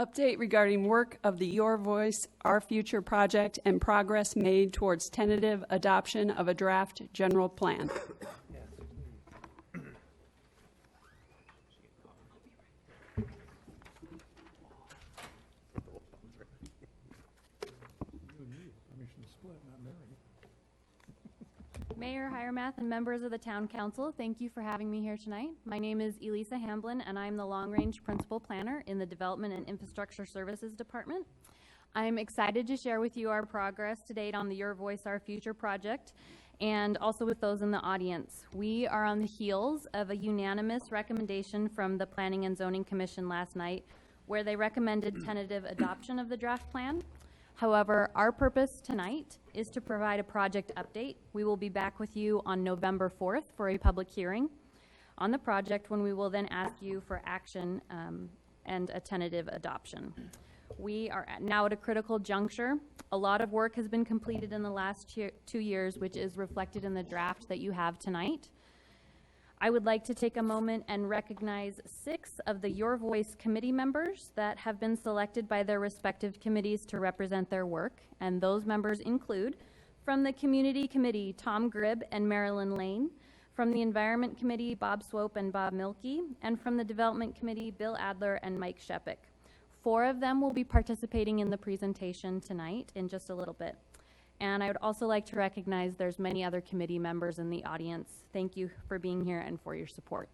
Update regarding work of the Your Voice, Our Future project and progress made towards tentative adoption of a draft general plan. Mayor Hiremath and members of the Town Council, thank you for having me here tonight. My name is Elisa Hamblin, and I'm the Long Range Principal Planner in the Development and Infrastructure Services Department. I'm excited to share with you our progress to date on the Your Voice, Our Future project, and also with those in the audience. We are on the heels of a unanimous recommendation from the Planning and Zoning Commission last night, where they recommended tentative adoption of the draft plan. However, our purpose tonight is to provide a project update. We will be back with you on November 4th for a public hearing on the project, when we will then ask you for action and a tentative adoption. We are now at a critical juncture. A lot of work has been completed in the last 2 years, which is reflected in the draft that you have tonight. I would like to take a moment and recognize 6 of the Your Voice committee members that have been selected by their respective committees to represent their work. And those members include, from the Community Committee, Tom Gribb and Marilyn Lane; from the Environment Committee, Bob Swope and Bob Milkey; and from the Development Committee, Bill Adler and Mike Shepik. 4 of them will be participating in the presentation tonight in just a little bit. And I would also like to recognize there's many other committee members in the audience. Thank you for being here and for your support.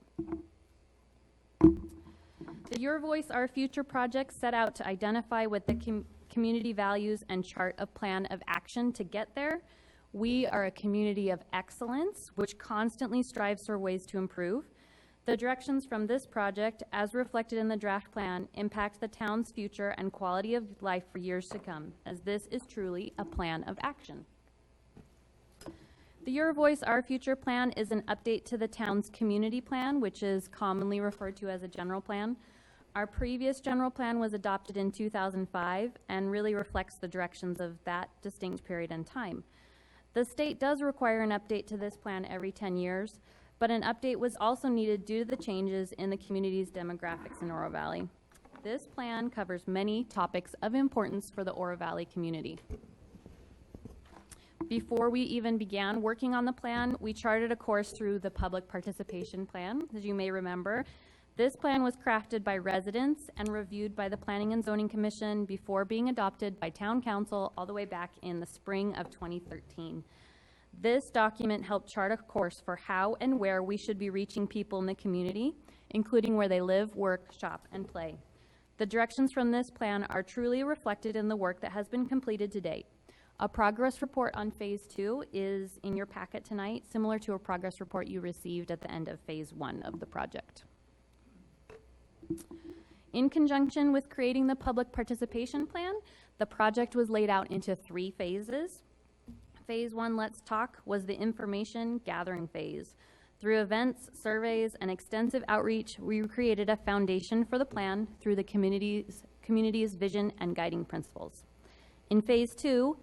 The Your Voice, Our Future project set out to identify what the community values and chart a plan of action to get there. We are a community of excellence, which constantly strives for ways to improve. The directions from this project, as reflected in the draft plan, impact the town's future and quality of life for years to come, as this is truly a plan of action. The Your Voice, Our Future plan is an update to the town's community plan, which is commonly referred to as a general plan. Our previous general plan was adopted in 2005 and really reflects the directions of that distinct period in time. The state does require an update to this plan every 10 years, but an update was also needed due to the changes in the community's demographics in Oro Valley. This plan covers many topics of importance for the Oro Valley community. Before we even began working on the plan, we charted a course through the public participation plan. As you may remember, this plan was crafted by residents and reviewed by the Planning and Zoning Commission before being adopted by Town Council all the way back in the spring of 2013. This document helped chart a course for how and where we should be reaching people in the community, including where they live, work, shop, and play. The directions from this plan are truly reflected in the work that has been completed to date. A progress report on Phase 2 is in your packet tonight, similar to a progress report you received at the end of Phase 1 of the project. In conjunction with creating the public participation plan, the project was laid out into 3 phases. Phase 1, Let's Talk, was the information gathering phase. Through events, surveys, and extensive outreach, we created a foundation for the plan through the community's vision and guiding principles. In Phase 2,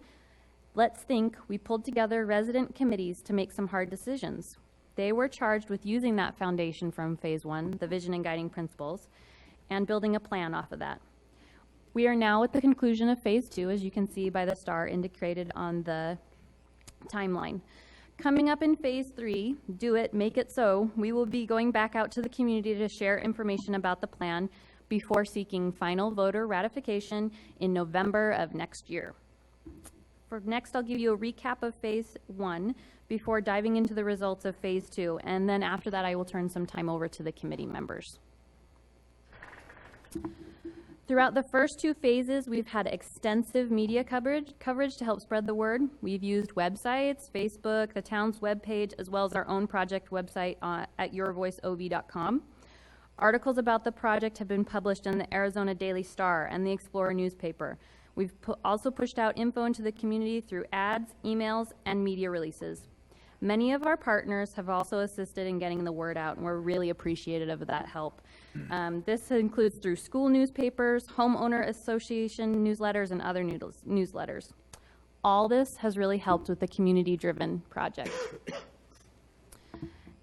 Let's Think, we pulled together resident committees to make some hard decisions. They were charged with using that foundation from Phase 1, the vision and guiding principles, and building a plan off of that. We are now at the conclusion of Phase 2, as you can see by the star indicated on the timeline. Coming up in Phase 3, Do It, Make It So, we will be going back out to the community to share information about the plan before seeking final voter ratification in November of next year. For next, I'll give you a recap of Phase 1 before diving into the results of Phase 2, and then after that I will turn some time over to the committee members. Throughout the first 2 phases, we've had extensive media coverage to help spread the word. We've used websites, Facebook, the town's webpage, as well as our own project website at yourvoiceov.com. Articles about the project have been published in the Arizona Daily Star and the Explorer newspaper. We've also pushed out info into the community through ads, emails, and media releases. Many of our partners have also assisted in getting the word out, and we're really appreciative of that help. This includes through school newspapers, homeowner association newsletters, and other newsletters. All this has really helped with the community-driven project.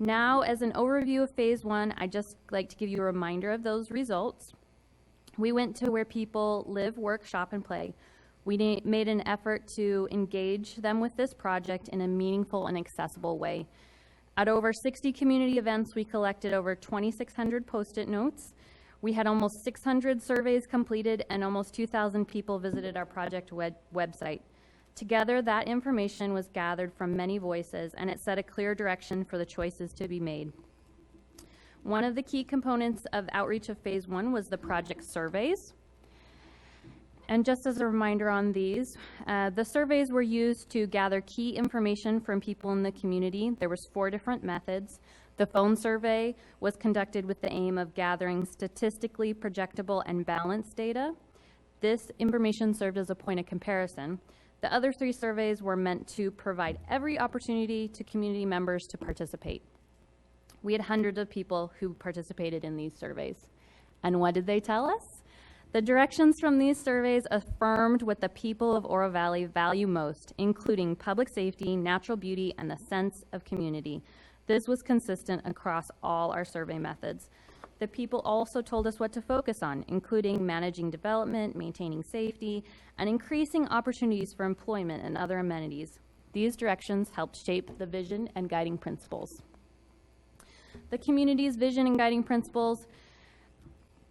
Now, as an overview of Phase 1, I'd just like to give you a reminder of those results. We went to where people live, work, shop, and play. We made an effort to engage them with this project in a meaningful and accessible way. At over 60 community events, we collected over 2,600 Post-it notes. We had almost 600 surveys completed, and almost 2,000 people visited our project website. Together, that information was gathered from many voices, and it set a clear direction for the choices to be made. One of the key components of outreach of Phase 1 was the project surveys. And just as a reminder on these, the surveys were used to gather key information from people in the community. There was 4 different methods. The phone survey was conducted with the aim of gathering statistically projectable and balanced data. This information served as a point of comparison. The other 3 surveys were meant to provide every opportunity to community members to participate. We had hundreds of people who participated in these surveys. And what did they tell us? The directions from these surveys affirmed what the people of Oro Valley value most, including public safety, natural beauty, and the sense of community. This was consistent across all our survey methods. The people also told us what to focus on, including managing development, maintaining safety, and increasing opportunities for employment and other amenities. These directions helped shape the vision and guiding principles. The community's vision and guiding principles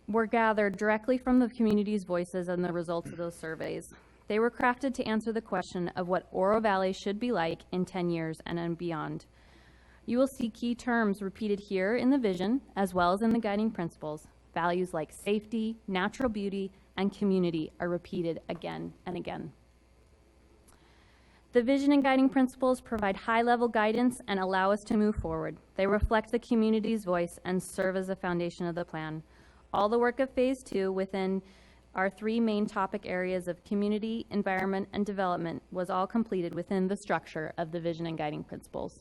were gathered directly from the community's voices and the results of those surveys. They were crafted to answer the question of what Oro Valley should be like in 10 years and beyond. You will see key terms repeated here in the vision, as well as in the guiding principles. Values like safety, natural beauty, and community are repeated again and again. The vision and guiding principles provide high-level guidance and allow us to move forward. They reflect the community's voice and serve as the foundation of the plan. All the work of Phase 2 within our 3 main topic areas of community, environment, and development was all completed within the structure of the vision and guiding principles.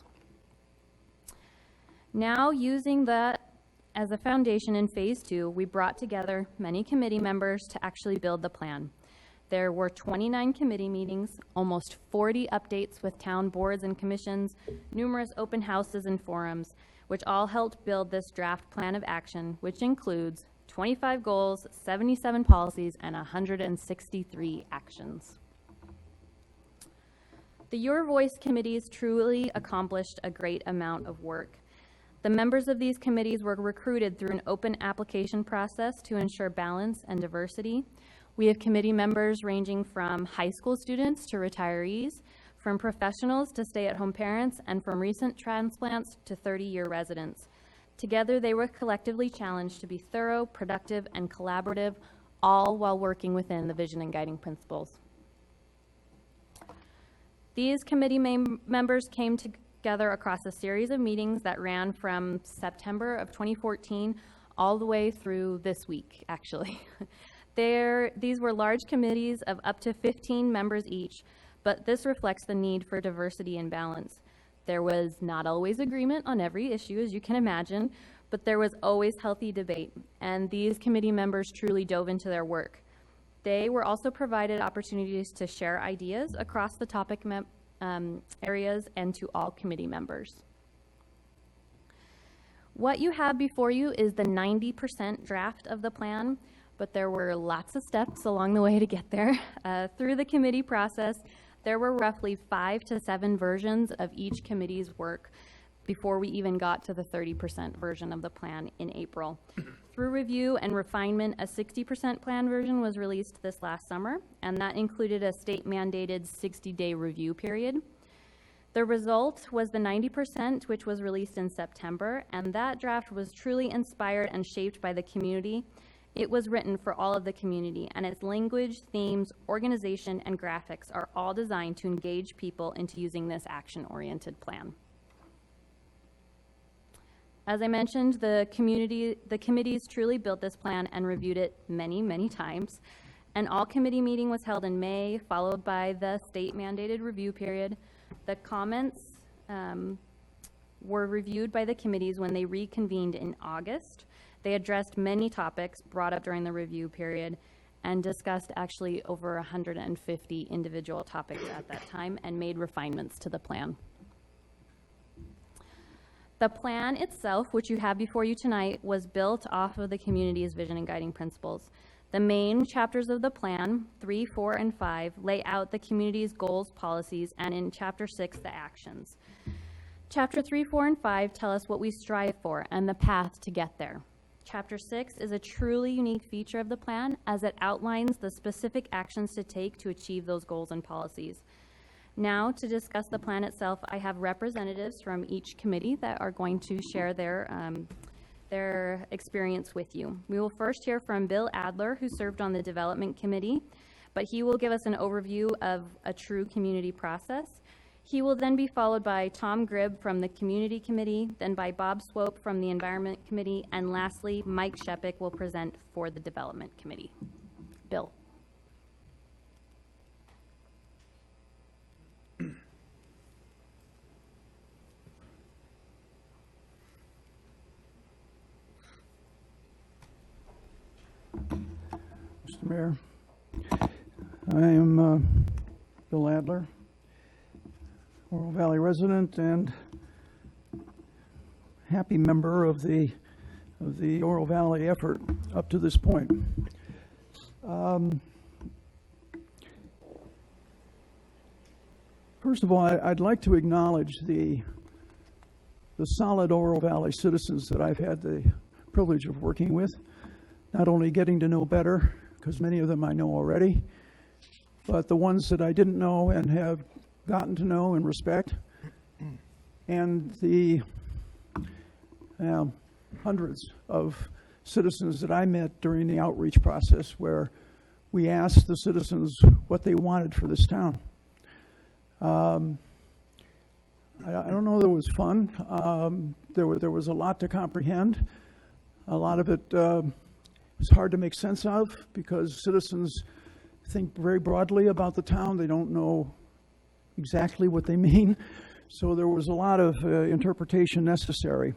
Now, using that as a foundation in Phase 2, we brought together many committee members to actually build the plan. There were 29 committee meetings, almost 40 updates with town boards and commissions, numerous open houses and forums, which all helped build this draft plan of action, which includes 25 goals, 77 policies, and 163 actions. The Your Voice committees truly accomplished a great amount of work. The members of these committees were recruited through an open application process to ensure balance and diversity. We have committee members ranging from high school students to retirees, from professionals to stay-at-home parents, and from recent transplants to 30-year residents. Together, they were collectively challenged to be thorough, productive, and collaborative, all while working within the vision and guiding principles. These committee members came together across a series of meetings that ran from September of 2014 all the way through this week, actually. These were large committees of up to 15 members each, but this reflects the need for diversity and balance. There was not always agreement on every issue, as you can imagine, but there was always healthy debate, and these committee members truly dove into their work. They were also provided opportunities to share ideas across the topic areas and to all committee members. What you have before you is the 90% draft of the plan, but there were lots of steps along the way to get there. Through the committee process, there were roughly 5 to 7 versions of each committee's work before we even got to the 30% version of the plan in April. Through review and refinement, a 60% plan version was released this last summer, and that included a state-mandated 60-day review period. The result was the 90%, which was released in September, and that draft was truly inspired and shaped by the community. It was written for all of the community, and its language, themes, organization, and graphics are all designed to engage people into using this action-oriented plan. As I mentioned, the committees truly built this plan and reviewed it many, many times. An all-committee meeting was held in May, followed by the state-mandated review period. The comments were reviewed by the committees when they reconvened in August. They addressed many topics brought up during the review period and discussed actually over 150 individual topics at that time and made refinements to the plan. The plan itself, which you have before you tonight, was built off of the community's vision and guiding principles. The main chapters of the plan, 3, 4, and 5, lay out the community's goals, policies, and in Chapter 6, the actions. Chapter 3, 4, and 5 tell us what we strive for and the path to get there. Chapter 6 is a truly unique feature of the plan as it outlines the specific actions to take to achieve those goals and policies. Now, to discuss the plan itself, I have representatives from each committee that are going to share their experience with you. We will first hear from Bill Adler, who served on the Development Committee, but he will give us an overview of a true community process. He will then be followed by Tom Gribb from the Community Committee, then by Bob Swope from the Environment Committee, and lastly, Mike Shepik will present for the Development Committee. Bill. Mr. Mayor, I am Bill Adler, Oro Valley resident and happy member of the Oro Valley effort up to this point. First of all, I'd like to acknowledge the solid Oro Valley citizens that I've had the privilege of working with, not only getting to know better, because many of them I know already, but the ones that I didn't know and have gotten to know and respect, and the hundreds of citizens that I met during the outreach process where we asked the citizens what they wanted for this town. I don't know that it was fun. There was a lot to comprehend. A lot of it was hard to make sense of because citizens think very broadly about the town. They don't know exactly what they mean. So there was a lot of interpretation necessary.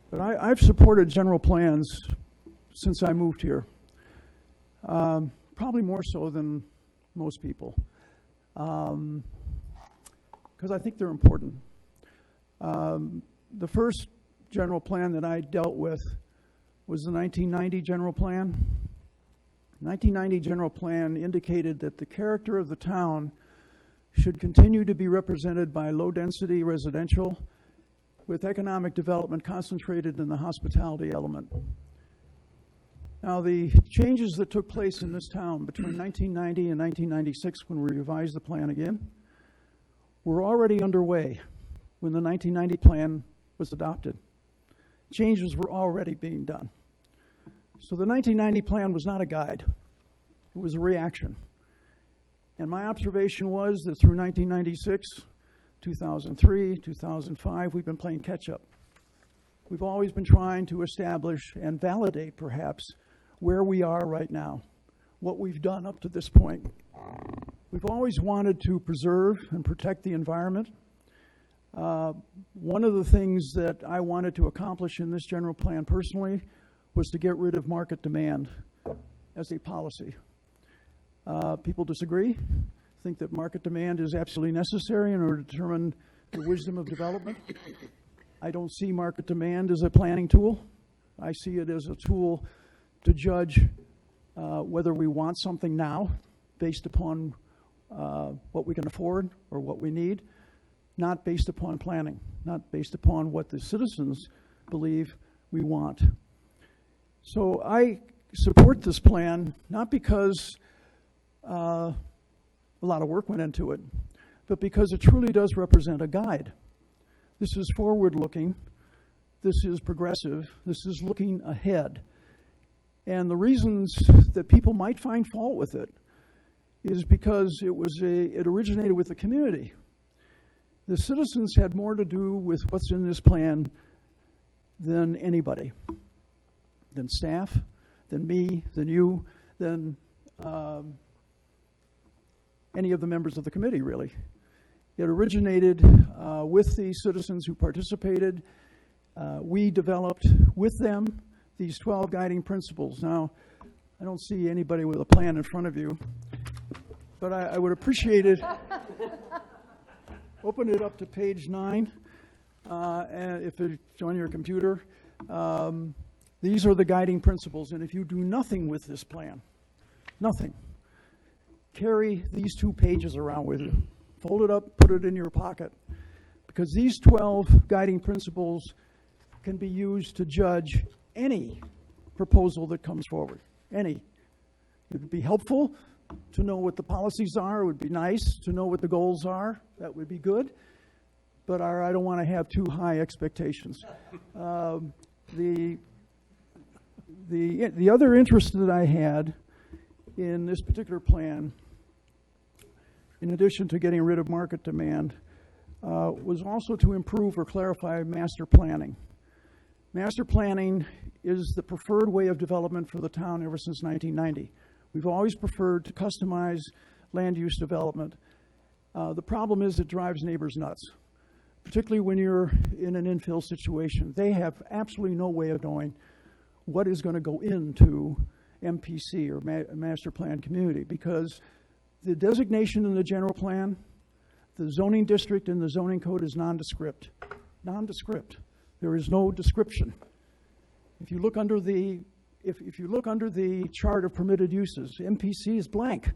But I've supported general plans since I moved here, probably more so than most people, because I think they're important. The first general plan that I dealt with was the 1990 general plan. The 1990 general plan indicated that the character of the town should continue to be represented by low-density residential with economic development concentrated in the hospitality element. Now, the changes that took place in this town between 1990 and 1996, when we revised the plan again, were already underway when the 1990 plan was adopted. Changes were already being done. So the 1990 plan was not a guide. It was a reaction. And my observation was that through 1996, 2003, 2005, we've been playing catch-up. We've always been trying to establish and validate, perhaps, where we are right now, what we've done up to this point. We've always wanted to preserve and protect the environment. One of the things that I wanted to accomplish in this general plan personally was to get rid of market demand as a policy. People disagree, think that market demand is absolutely necessary in order to determine the wisdom of development. I don't see market demand as a planning tool. I see it as a tool to judge whether we want something now based upon what we can afford or what we need, not based upon planning, not based upon what the citizens believe we want. So I support this plan, not because a lot of work went into it, but because it truly does represent a guide. This is forward-looking, this is progressive, this is looking ahead. And the reasons that people might find fault with it is because it originated with the community. The citizens had more to do with what's in this plan than anybody, than staff, than me, than you, than any of the members of the committee, really. It originated with the citizens who participated. We developed with them these 12 guiding principles. Now, I don't see anybody with a plan in front of you, but I would appreciate it. Open it up to page 9, and if it's on your computer. These are the guiding principles, and if you do nothing with this plan, nothing, carry these 2 pages around with you. Fold it up, put it in your pocket, because these 12 guiding principles can be used to judge any proposal that comes forward, any. It would be helpful to know what the policies are. It would be nice to know what the goals are. That would be good. But I don't want to have too high expectations. The other interest that I had in this particular plan, in addition to getting rid of market demand, was also to improve or clarify master planning. Master planning is the preferred way of development for the town ever since 1990. We've always preferred to customize land use development. The problem is it drives neighbors nuts, particularly when you're in an infill situation. They have absolutely no way of knowing what is going to go into MPC or master plan community, because the designation in the general plan, the zoning district in the zoning code is nondescript. Nondescript. There is no description. If you look under the if you look under the chart of permitted uses, MPC is blank.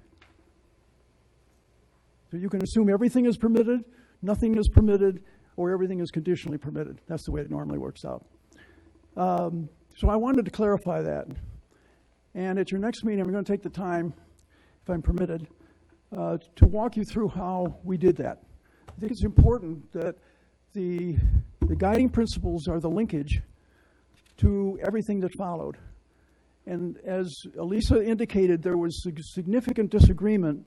So you can assume everything is permitted, nothing is permitted, or everything is conditionally permitted. That's the way it normally works out. So I wanted to clarify that. And at your next meeting, I'm going to take the time, if I'm permitted, to walk you through how we did that. I think it's important that the guiding principles are the linkage to everything that followed. And as Elisa indicated, there was significant disagreement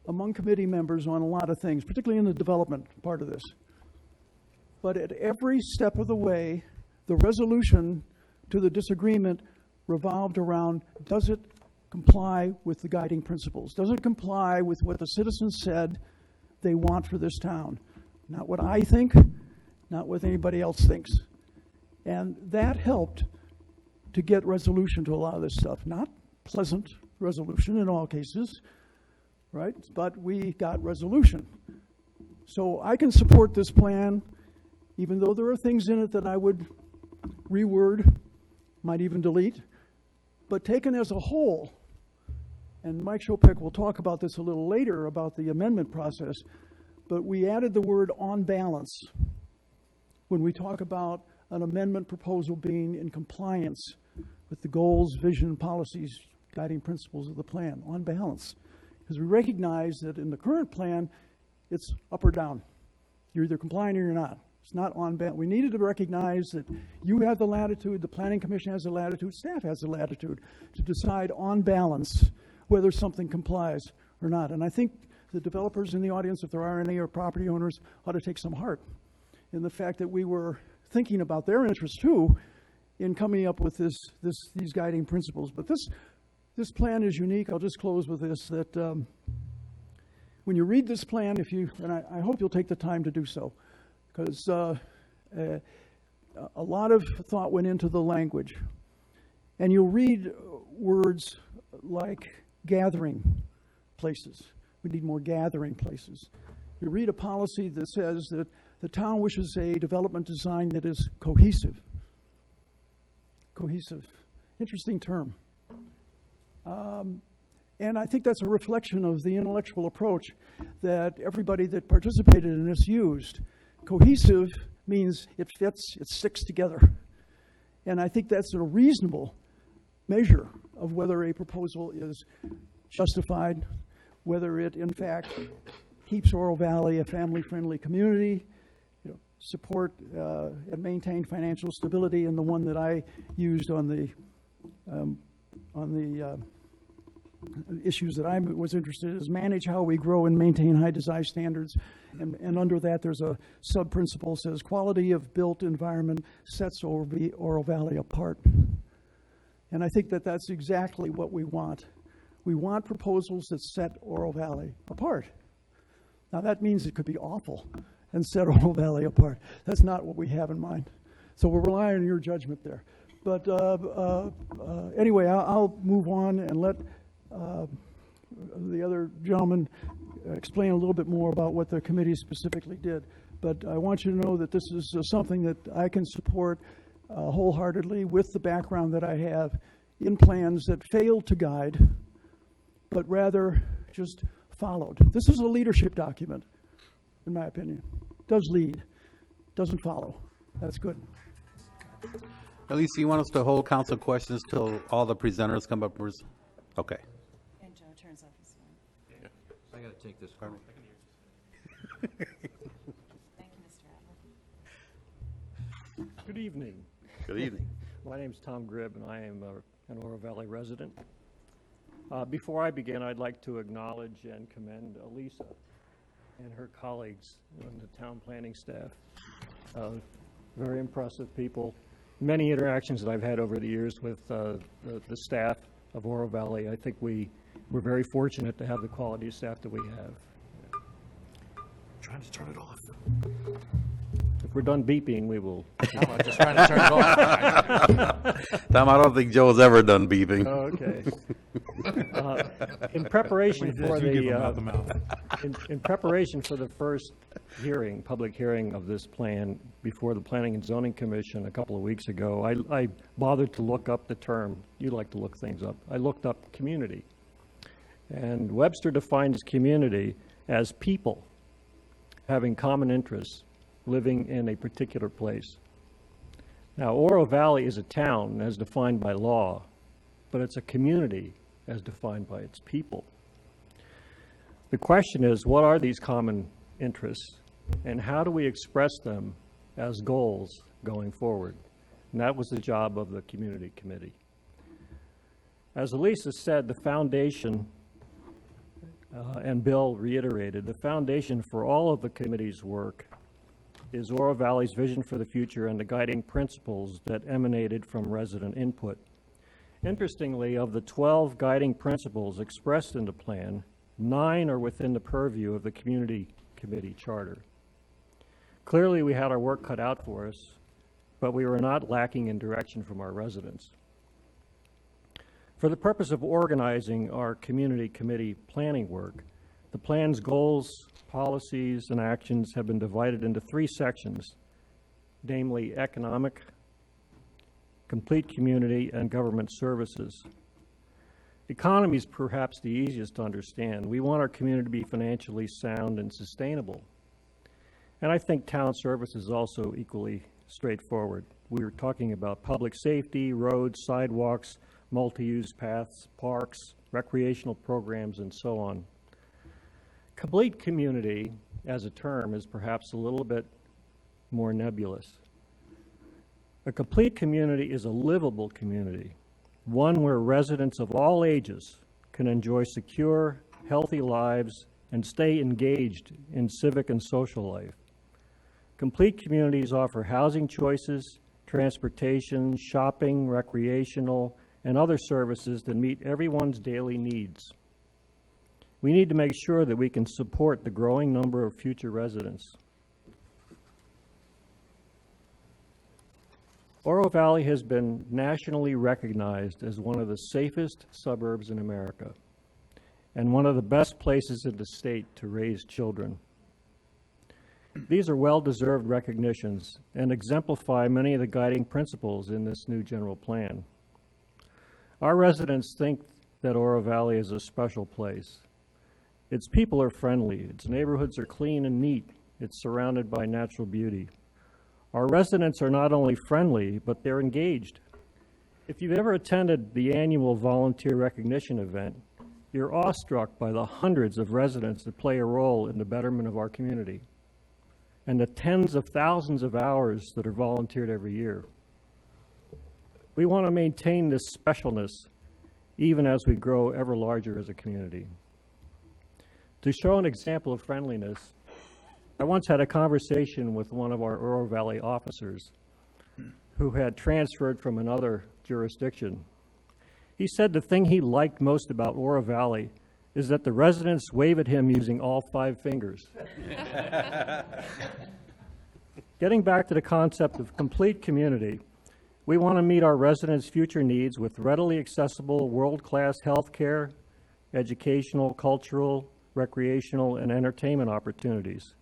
among committee members on a lot of things, particularly in the development part of this. But at every step of the way, the resolution to the disagreement revolved around, does it comply with the guiding principles? Does it comply with what the citizens said they want for this town? Not what I think, not what anybody else thinks. And that helped to get resolution to a lot of this stuff. Not pleasant resolution in all cases, right? But we got resolution. So I can support this plan, even though there are things in it that I would reword, might even delete. But taken as a whole, and Mike Chopek will talk about this a little later about the amendment process, but we added the word on balance when we talk about an amendment proposal being in compliance with the goals, vision, policies, guiding principles of the plan, on balance. Because we recognize that in the current plan, it's up or down. You're either complying or you're not. It's not on balance. We needed to recognize that you have the latitude, the Planning Commission has the latitude, staff has the latitude to decide on balance whether something complies or not. And I think the developers in the audience, if there are any, or property owners, ought to take some heart in the fact that we were thinking about their interests too in coming up with these guiding principles. But this plan is unique. I'll just close with this, that when you read this plan, and I hope you'll take the time to do so, because a lot of thought went into the language. And you'll read words like gathering places. We need more gathering places. You read a policy that says that the town wishes a development design that is cohesive. Cohesive. Interesting term. And I think that's a reflection of the intellectual approach that everybody that participated in this used. Cohesive means it fits, it sticks together. And I think that's a reasonable measure of whether a proposal is justified, whether it in fact keeps Oro Valley a family-friendly community, support and maintain financial stability. And the one that I used on the issues that I was interested in is manage how we grow and maintain high design standards. And under that, there's a sub-principle that says quality of built environment sets Oro Valley apart. And I think that that's exactly what we want. We want proposals that set Oro Valley apart. Now that means it could be awful and set Oro Valley apart. That's not what we have in mind. So we're relying on your judgment there. But anyway, I'll move on and let the other gentleman explain a little bit more about what the committee specifically did. But I want you to know that this is something that I can support. wholeheartedly with the background that I have in plans that failed to guide, but rather just followed. This is a leadership document, in my opinion. Does lead, doesn't follow. That's good. Elisa, you want us to hold council questions till all the presenters come up? Okay. And Joe turns off his phone. I gotta take this phone. Thank you, Mr. Adler. Good evening. Good evening. My name's Tom Gribb, and I am an Oro Valley resident. Before I begin, I'd like to acknowledge and commend Elisa and her colleagues on the town planning staff. Very impressive people. Many interactions that I've had over the years with the staff of Oro Valley, I think we're very fortunate to have the quality of staff that we have. Trying to turn it off. If we're done beeping, we will. No, I'm just trying to turn it off. Tom, I don't think Joe's ever done beeping. Okay. In preparation for in preparation for the first public hearing of this plan before the Planning and Zoning Commission a couple of weeks ago, I bothered to look up the term. You like to look things up. I looked up community. And Webster defines community as people having common interests living in a particular place. Now, Oro Valley is a town as defined by law, but it's a community as defined by its people. The question is, what are these common interests, and how do we express them as goals going forward? And that was the job of the Community Committee. As Elisa said, the foundation, and Bill reiterated, the foundation for all of the committee's work is Oro Valley's vision for the future and the guiding principles that emanated from resident input. Interestingly, of the 12 guiding principles expressed in the plan, 9 are within the purview of the Community Committee charter. Clearly, we had our work cut out for us, but we were not lacking in direction from our residents. For the purpose of organizing our Community Committee planning work, the plan's goals, policies, and actions have been divided into 3 sections, namely economic, complete community, and government services. Economy is perhaps the easiest to understand. We want our community to be financially sound and sustainable. And I think town service is also equally straightforward. We were talking about public safety, roads, sidewalks, multi-use paths, parks, recreational programs, and so on. Complete community, as a term, is perhaps a little bit more nebulous. A complete community is a livable community, one where residents of all ages can enjoy secure, healthy lives and stay engaged in civic and social life. Complete communities offer housing choices, transportation, shopping, recreational, and other services that meet everyone's daily needs. We need to make sure that we can support the growing number of future residents. Oro Valley has been nationally recognized as one of the safest suburbs in America and one of the best places in the state to raise children. These are well-deserved recognitions and exemplify many of the guiding principles in this new general plan. Our residents think that Oro Valley is a special place. Its people are friendly, its neighborhoods are clean and neat, it's surrounded by natural beauty. Our residents are not only friendly, but they're engaged. If you've ever attended the annual volunteer recognition event, you're awestruck by the hundreds of residents that play a role in the betterment of our community and the tens of thousands of hours that are volunteered every year. We want to maintain this specialness even as we grow ever larger as a community. To show an example of friendliness, I once had a conversation with one of our Oro Valley officers who had transferred from another jurisdiction. He said the thing he liked most about Oro Valley is that the residents wave at him using all 5 fingers. Getting back to the concept of complete community, we want to meet our residents' future needs with readily accessible world-class health care, educational, cultural, recreational, and entertainment opportunities.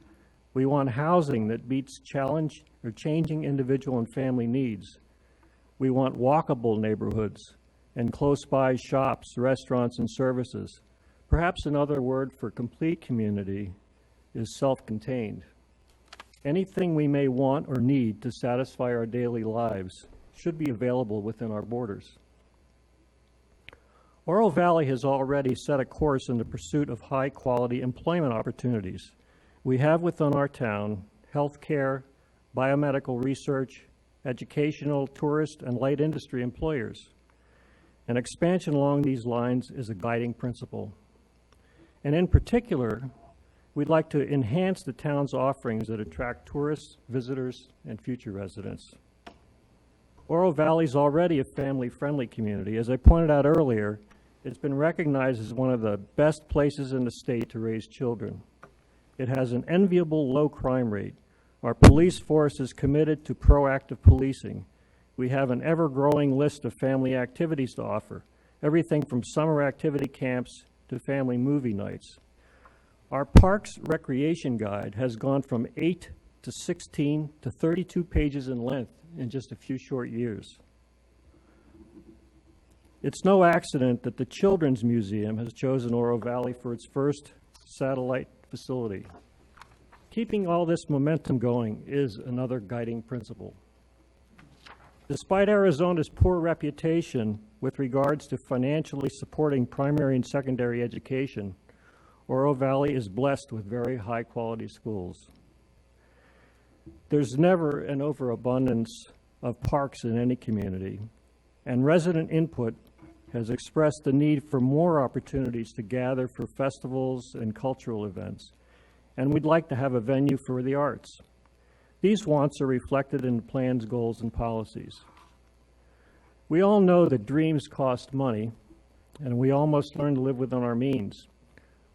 We want housing that meets challenging individual and family needs. We want walkable neighborhoods and close-by shops, restaurants, and services. Perhaps another word for complete community is self-contained. Anything we may want or need to satisfy our daily lives should be available within our borders. Oro Valley has already set a course in the pursuit of high-quality employment opportunities. We have within our town healthcare, biomedical research, educational, tourist, and light industry employers. An expansion along these lines is a guiding principle. And in particular, we'd like to enhance the town's offerings that attract tourists, visitors, and future residents. Oro Valley is already a family-friendly community. As I pointed out earlier, it's been recognized as one of the best places in the state to raise children. It has an enviable low crime rate. Our police force is committed to proactive policing. We have an ever-growing list of family activities to offer, everything from summer activity camps to family movie nights. Our Parks Recreation Guide has gone from 8 to 16 to 32 pages in length in just a few short years. It's no accident that the Children's Museum has chosen Oro Valley for its first satellite facility. Keeping all this momentum going is another guiding principle. Despite Arizona's poor reputation with regards to financially supporting primary and secondary education, Oro Valley is blessed with very high-quality schools. There's never an overabundance of parks in any community, and resident input has expressed the need for more opportunities to gather for festivals and cultural events, and we'd like to have a venue for the arts. These wants are reflected in the plan's goals and policies. We all know that dreams cost money, and we all must learn to live within our means.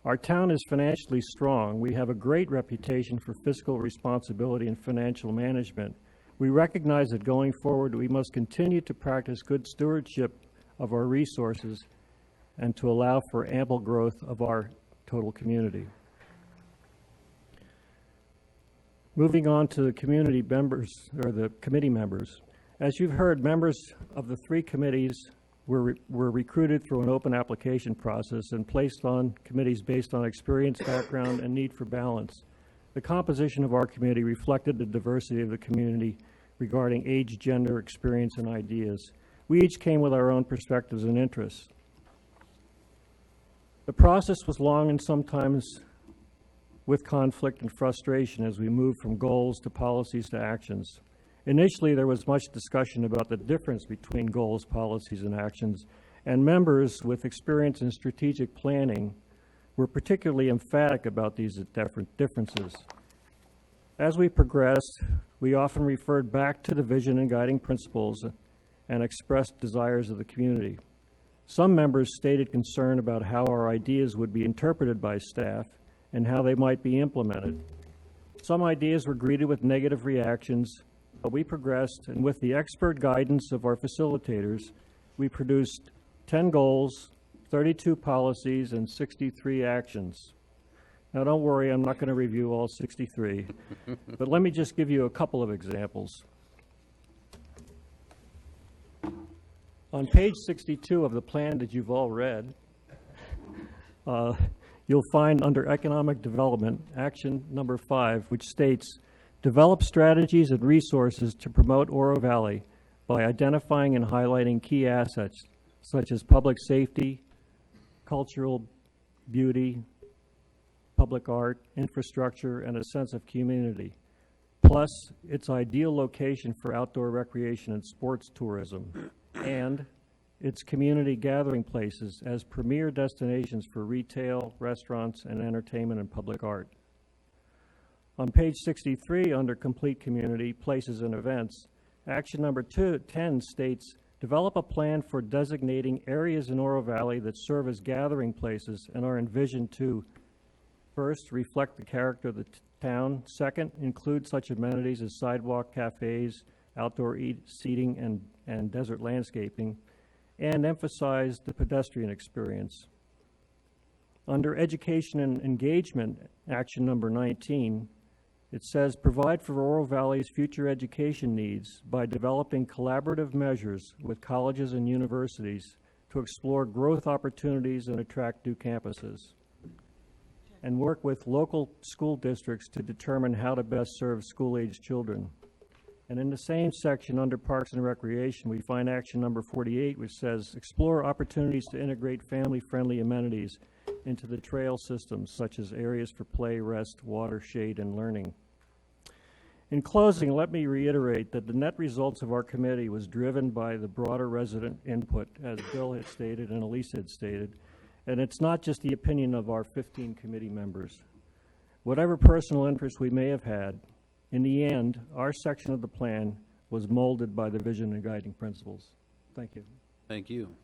Our town is financially strong. We have a great reputation for fiscal responsibility and financial management. We recognize that going forward, we must continue to practice good stewardship of our resources and to allow for ample growth of our total community. Moving on to the community members, or the committee members. As you've heard, members of the three committees were recruited through an open application process and placed on committees based on experience, background, and need for balance. The composition of our committee reflected the diversity of the community regarding age, gender, experience, and ideas. We each came with our own perspectives and interests. The process was long and sometimes with conflict and frustration as we moved from goals to policies to actions. Initially, there was much discussion about the difference between goals, policies, and actions, and members with experience in strategic planning were particularly emphatic about these differences. As we progressed, we often referred back to the vision and guiding principles and expressed desires of the community. Some members stated concern about how our ideas would be interpreted by staff and how they might be implemented. Some ideas were greeted with negative reactions, but we progressed, and with the expert guidance of our facilitators, we produced 10 goals, 32 policies, and 63 actions. Now don't worry, I'm not going to review all 63, but let me just give you a couple of examples. On page 62 of the plan that you've all read, you'll find under Economic Development, action number 5, which states, develop strategies and resources to promote Oro Valley by identifying and highlighting key assets such as public safety, cultural beauty, public art, infrastructure, and a sense of community. Plus, its ideal location for outdoor recreation and sports tourism, and its community gathering places as premier destinations for retail, restaurants, and entertainment and public art. On page 63, under Complete Community, Places and Events, action number 10 states, develop a plan for designating areas in Oro Valley that serve as gathering places and are envisioned to, first, reflect the character of the town, second, include such amenities as sidewalk cafes, outdoor seating, and desert landscaping, and emphasize the pedestrian experience. Under Education and Engagement, action number 19, It says, provide for Oro Valley's future education needs by developing collaborative measures with colleges and universities to explore growth opportunities and attract new campuses, and work with local school districts to determine how to best serve school-age children. And in the same section under Parks and Recreation, we find action number 48, which says, explore opportunities to integrate family-friendly amenities into the trail systems, such as areas for play, rest, water, shade, and learning. In closing, let me reiterate that the net results of our committee was driven by the broader resident input, as Bill had stated and Elise had stated, and it's not just the opinion of our 15 committee members. Whatever personal interest we may have had, in the end, our section of the plan was molded by the vision and guiding principles. Thank you. Thank you.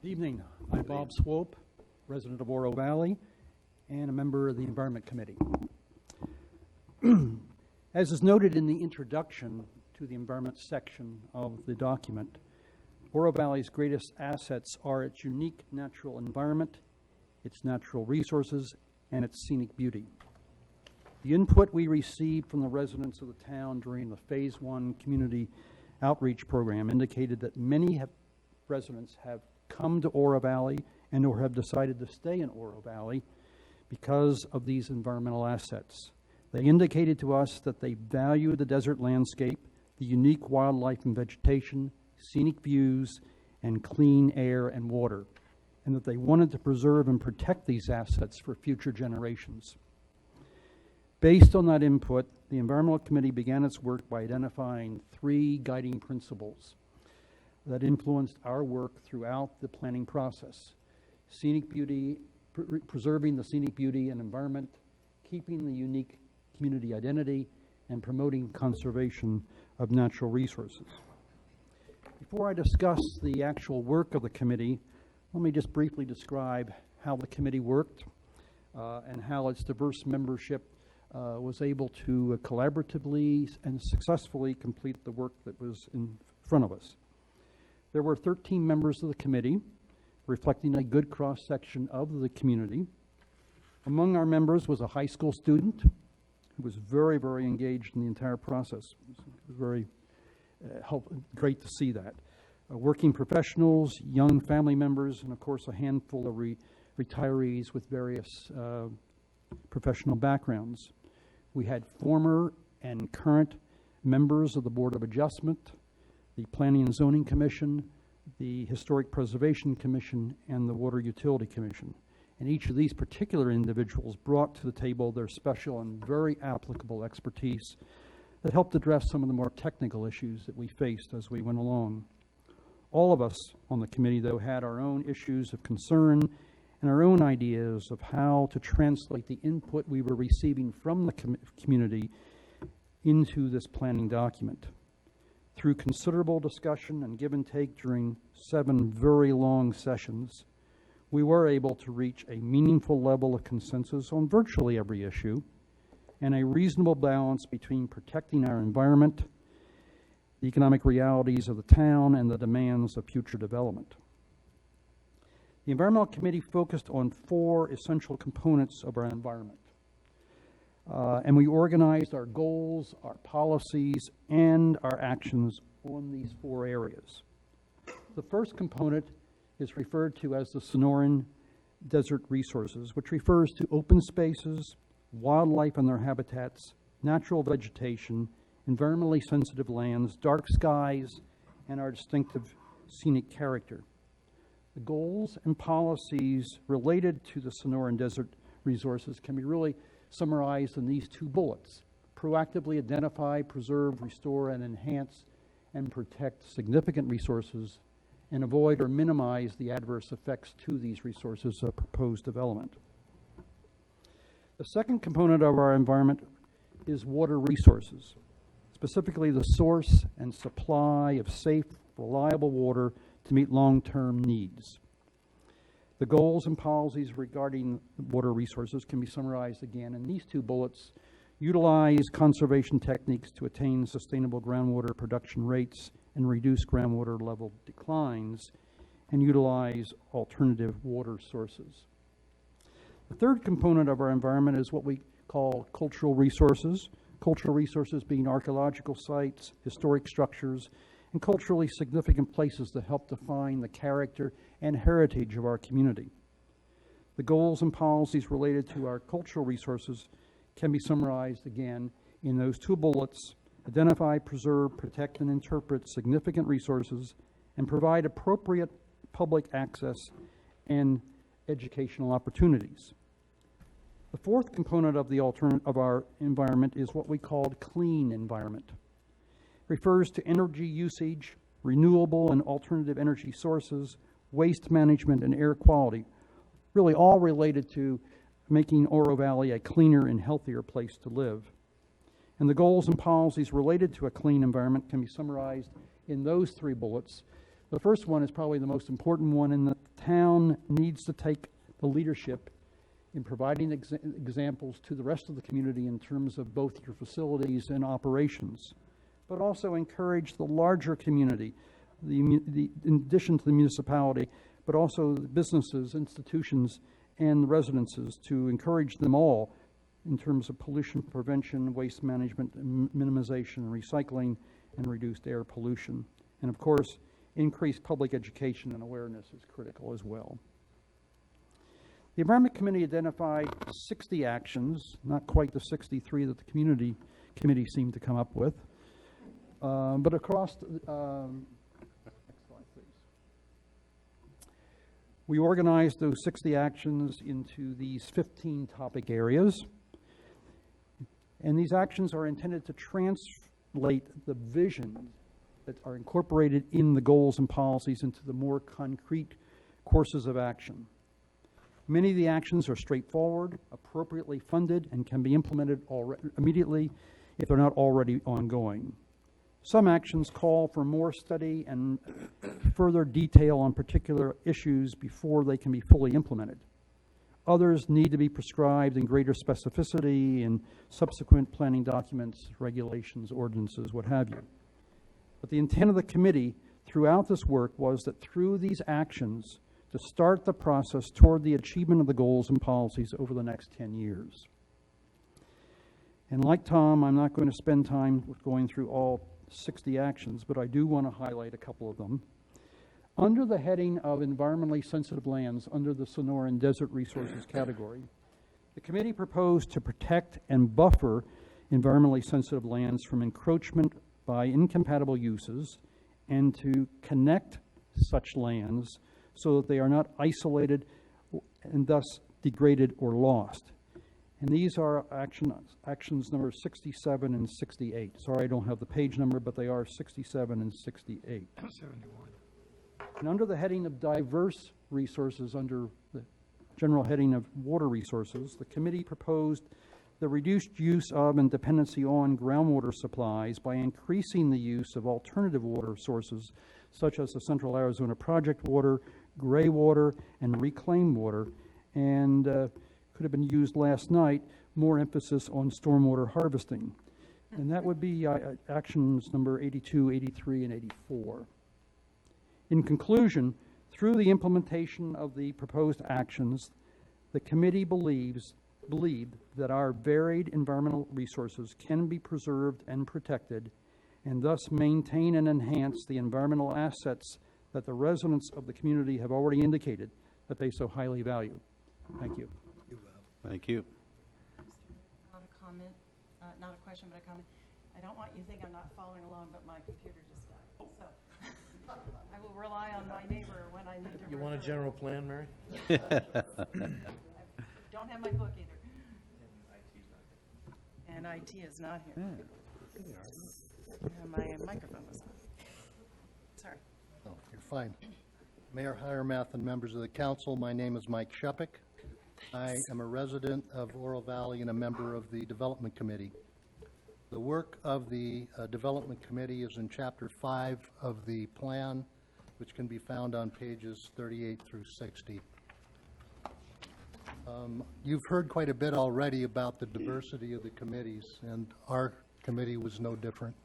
Evening. I'm Bob Swope, resident of Oro Valley and a member of the Environment Committee. As is noted in the introduction to the environment section of the document, Oro Valley's greatest assets are its unique natural environment, its natural resources, and its scenic beauty. The input we received from the residents of the town during the Phase 1 community outreach program indicated that many residents have come to Oro Valley and or have decided to stay in Oro Valley because of these environmental assets. They indicated to us that they value the desert landscape, the unique wildlife and vegetation, scenic views, and clean air and water, and that they wanted to preserve and protect these assets for future generations. Based on that input, the Environmental Committee began its work by identifying 3 guiding principles that influenced our work throughout the planning process: scenic beauty, preserving the scenic beauty and environment, keeping the unique community identity, and promoting conservation of natural resources. Before I discuss the actual work of the committee, let me just briefly describe how the committee worked and how its diverse membership was able to collaboratively and successfully complete the work that was in front of us. There were 13 members of the committee, reflecting a good cross-section of the community. Among our members was a high school student who was very, very engaged in the entire process. It was very great to see that. Working professionals, young family members, and of course a handful of retirees with various professional backgrounds. We had former and current members of the Board of Adjustment, the Planning and Zoning Commission, the Historic Preservation Commission, and the Water Utility Commission. And each of these particular individuals brought to the table their special and very applicable expertise that helped address some of the more technical issues that we faced as we went along. All of us on the committee, though, had our own issues of concern and our own ideas of how to translate the input we were receiving from the community into this planning document. Through considerable discussion and give and take during 7 very long sessions, we were able to reach a meaningful level of consensus on virtually every issue and a reasonable balance between protecting our environment, the economic realities of the town, and the demands of future development. The Environmental Committee focused on 4 essential components of our environment. And we organized our goals, our policies, and our actions on these 4 areas. The first component is referred to as the Sonoran Desert Resources, which refers to open spaces, wildlife and their habitats, natural vegetation, environmentally sensitive lands, dark skies, and our distinctive scenic character. The goals and policies related to the Sonoran Desert Resources can be really summarized in these 2 bullets: proactively identify, preserve, restore, and enhance and protect significant resources, and avoid or minimize the adverse effects to these resources of proposed development. The second component of our environment is water resources, specifically the source and supply of safe, reliable water to meet long-term needs. The goals and policies regarding water resources can be summarized again in these 2 bullets: utilize conservation techniques to attain sustainable groundwater production rates and reduce groundwater level declines, and utilize alternative water sources. The third component of our environment is what we call cultural resources. Cultural resources being archaeological sites, historic structures, and culturally significant places that help define the character and heritage of our community. The goals and policies related to our cultural resources can be summarized again in those two bullets: identify, preserve, protect, and interpret significant resources, and provide appropriate public access and educational opportunities. The fourth component of our environment is what we call clean environment. It refers to energy usage, renewable and alternative energy sources, waste management, and air quality, really all related to making Oro Valley a cleaner and healthier place to live. And the goals and policies related to a clean environment can be summarized in those three bullets. The first one is probably the most important one, and the town needs to take the leadership in providing examples to the rest of the community in terms of both your facilities and operations, but also encourage the larger community, in addition to the municipality, but also the businesses, institutions, and the residences, to encourage them all in terms of pollution prevention, waste management, minimization, and recycling, and reduced air pollution. And of course, increased public education and awareness is critical as well. The Environment Committee identified 60 actions, not quite the 63 that the Community Committee seemed to come up with, but across the, next slide, please. We organized those 60 actions into these 15 topic areas, and these actions are intended to translate the vision that are incorporated in the goals and policies into the more concrete courses of action. Many of the actions are straightforward, appropriately funded, and can be implemented immediately if they're not already ongoing. Some actions call for more study and further detail on particular issues before they can be fully implemented. Others need to be prescribed in greater specificity in subsequent planning documents, regulations, ordinances, what have you. But the intent of the committee throughout this work was that through these actions, to start the process toward the achievement of the goals and policies over the next 10 years. And like Tom, I'm not going to spend time going through all 60 actions, but I do want to highlight a couple of them. Under the heading of environmentally sensitive lands under the Sonoran Desert Resources category, the committee proposed to protect and buffer environmentally sensitive lands from encroachment by incompatible uses and to connect such lands so that they are not isolated and thus degraded or lost. And these are actions number 67 and 68. Sorry, I don't have the page number, but they are 67 and 68. 71. And under the heading of diverse resources, under the general heading of water resources, the committee proposed the reduced use of and dependency on groundwater supplies by increasing the use of alternative water sources such as the Central Arizona Project water, gray water, and reclaimed water, and could have been used last night, more emphasis on stormwater harvesting. And that would be actions number 82, 83, and 84. In conclusion, through the implementation of the proposed actions, the committee believed that our varied environmental resources can be preserved and protected, and thus maintain and enhance the environmental assets that the residents of the community have already indicated that they so highly value. Thank you. Thank you. Not a comment, not a question, but a comment. I don't want you to think I'm not following along, but my computer just died. So I will rely on my neighbor when I need to. You want a general plan, Mary? Don't have my book either. And IT is not here. And my microphone was on. Sorry. Oh, you're fine. Mayor Hiremath and members of the council, my name is Mike Shepik. I am a resident of Oro Valley and a member of the Development Committee. The work of the Development Committee is in Chapter 5 of the plan, which can be found on pages 38 through 60. You've heard quite a bit already about the diversity of the committees, and our committee was no different.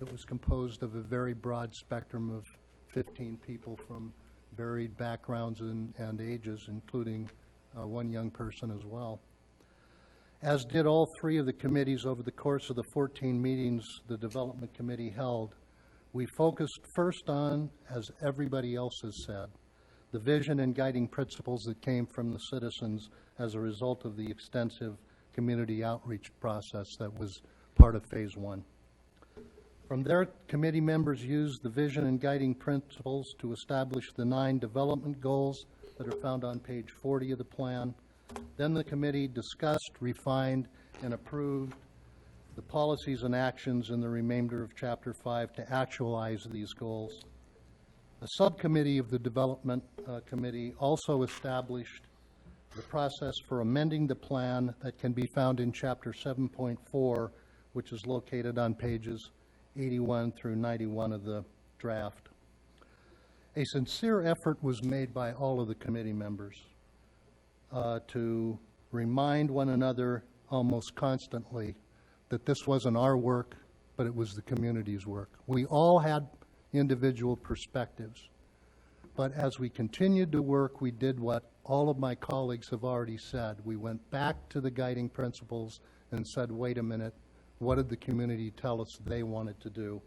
It was composed of a very broad spectrum of 15 people from varied backgrounds and ages, including one young person as well. As did all three of the committees over the course of the 14 meetings the Development Committee held, we focused first on, as everybody else has said, the vision and guiding principles that came from the citizens as a result of the extensive community outreach process that was part of Phase 1. From there, committee members used the vision and guiding principles to establish the 9 development goals that are found on page 40 of the plan. Then the committee discussed, refined, and approved the policies and actions in the remainder of Chapter 5 to actualize these goals. A subcommittee of the Development Committee also established the process for amending the plan that can be found in Chapter 7.4, which is located on pages 81 through 91 of the draft. A sincere effort was made by all of the committee members to remind one another almost constantly that this wasn't our work, but it was the community's work. We all had individual perspectives, but as we continued to work, we did what all of my colleagues have already said. We went back to the guiding principles and said, wait a minute, what did the community tell us they wanted to do?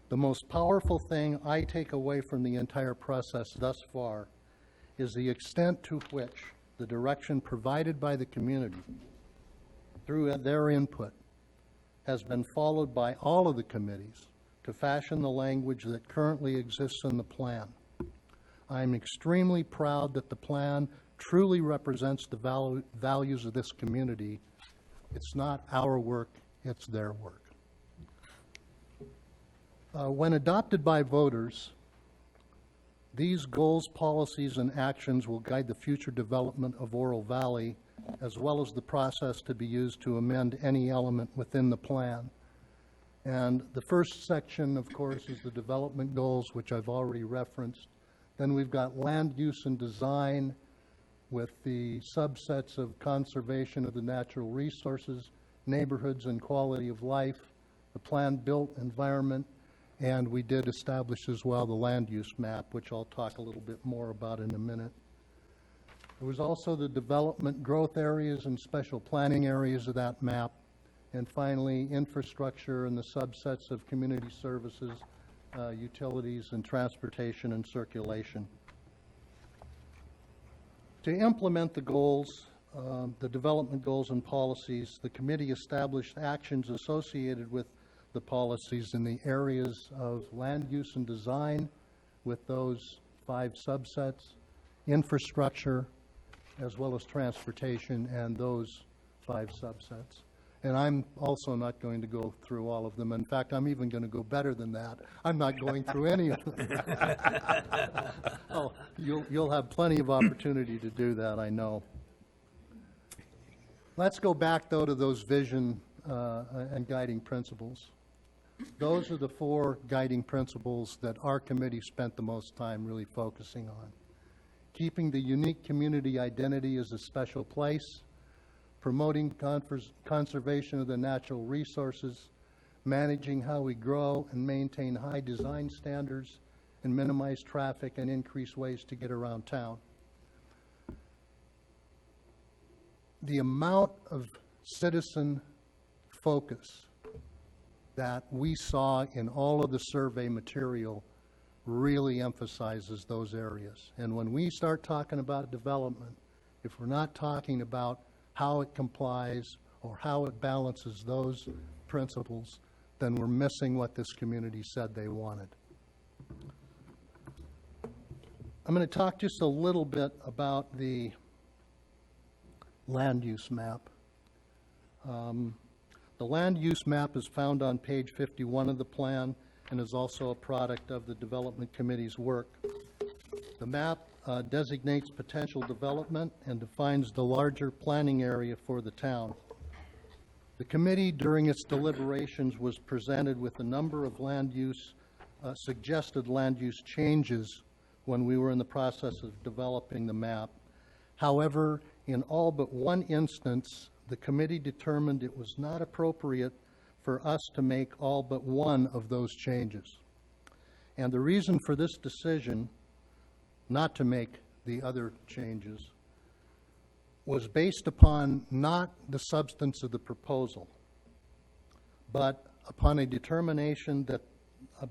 The most powerful thing I take away from the entire process thus far is the extent to which the direction provided by the community through their input has been followed by all of the committees to fashion the language that currently exists in the plan. I'm extremely proud that the plan truly represents the values of this community. It's not our work, it's their work. When adopted by voters, these goals, policies, and actions will guide the future development of Oro Valley, as well as the process to be used to amend any element within the plan. And the first section, of course, is the development goals, which I've already referenced. Then we've got land use and design with the subsets of conservation of the natural resources, neighborhoods and quality of life, the planned built environment, and we did establish as well the land use map, which I'll talk a little bit more about in a minute. There was also the development growth areas and special planning areas of that map. And finally, infrastructure and the subsets of community services, utilities, and transportation and circulation. To implement the goals, the development goals and policies, the committee established actions associated with the policies in the areas of land use and design with those 5 subsets, infrastructure, as well as transportation and those 5 subsets. And I'm also not going to go through all of them. In fact, I'm even going to go better than that. I'm not going through any of them. Oh, you'll have plenty of opportunity to do that, I know. Let's go back, though, to those vision and guiding principles. Those are the 4 guiding principles that our committee spent the most time really focusing on. Keeping the unique community identity as a special place, promoting conservation of the natural resources, managing how we grow and maintain high design standards, and minimize traffic and increase ways to get around town. The amount of citizen focus that we saw in all of the survey material really emphasizes those areas. And when we start talking about development, if we're not talking about how it complies or how it balances those principles, then we're missing what this community said they wanted. I'm going to talk just a little bit about the land use map. The land use map is found on page 51 of the plan and is also a product of the Development Committee's work. The map designates potential development and defines the larger planning area for the town. The committee, during its deliberations, was presented with a number of land use, suggested land use changes when we were in the process of developing the map. However, in all but one instance, the committee determined it was not appropriate for us to make all but one of those changes. And the reason for this decision not to make the other changes was based upon not the substance of the proposal, but upon a determination that,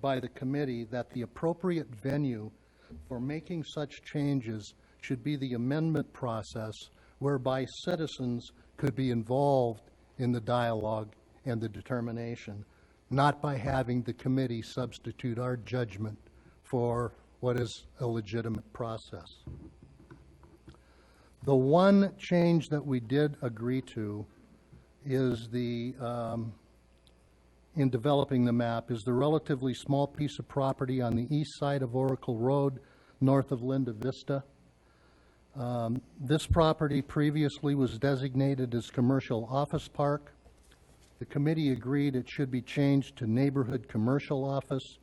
by the committee, that the appropriate venue for making such changes should be the amendment process, whereby citizens could be involved in the dialogue and the determination, not by having the committee substitute our judgment for what is a legitimate process. The one change that we did agree to is in developing the map, is the relatively small piece of property on the east side of Oracle Road, north of Linda Vista. This property previously was designated as commercial office park. The committee agreed it should be changed to neighborhood commercial office.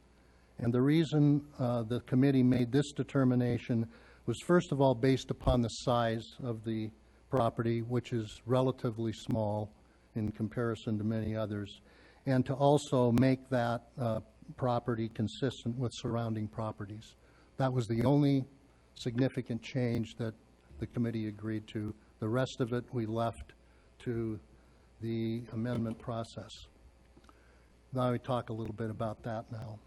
And the reason the committee made this determination was, first of all, based upon the size of the property, which is relatively small in comparison to many others, and to also make that property consistent with surrounding properties. That was the only significant change that the committee agreed to. The rest of it we left to the amendment process. Now we talk a little bit about that now.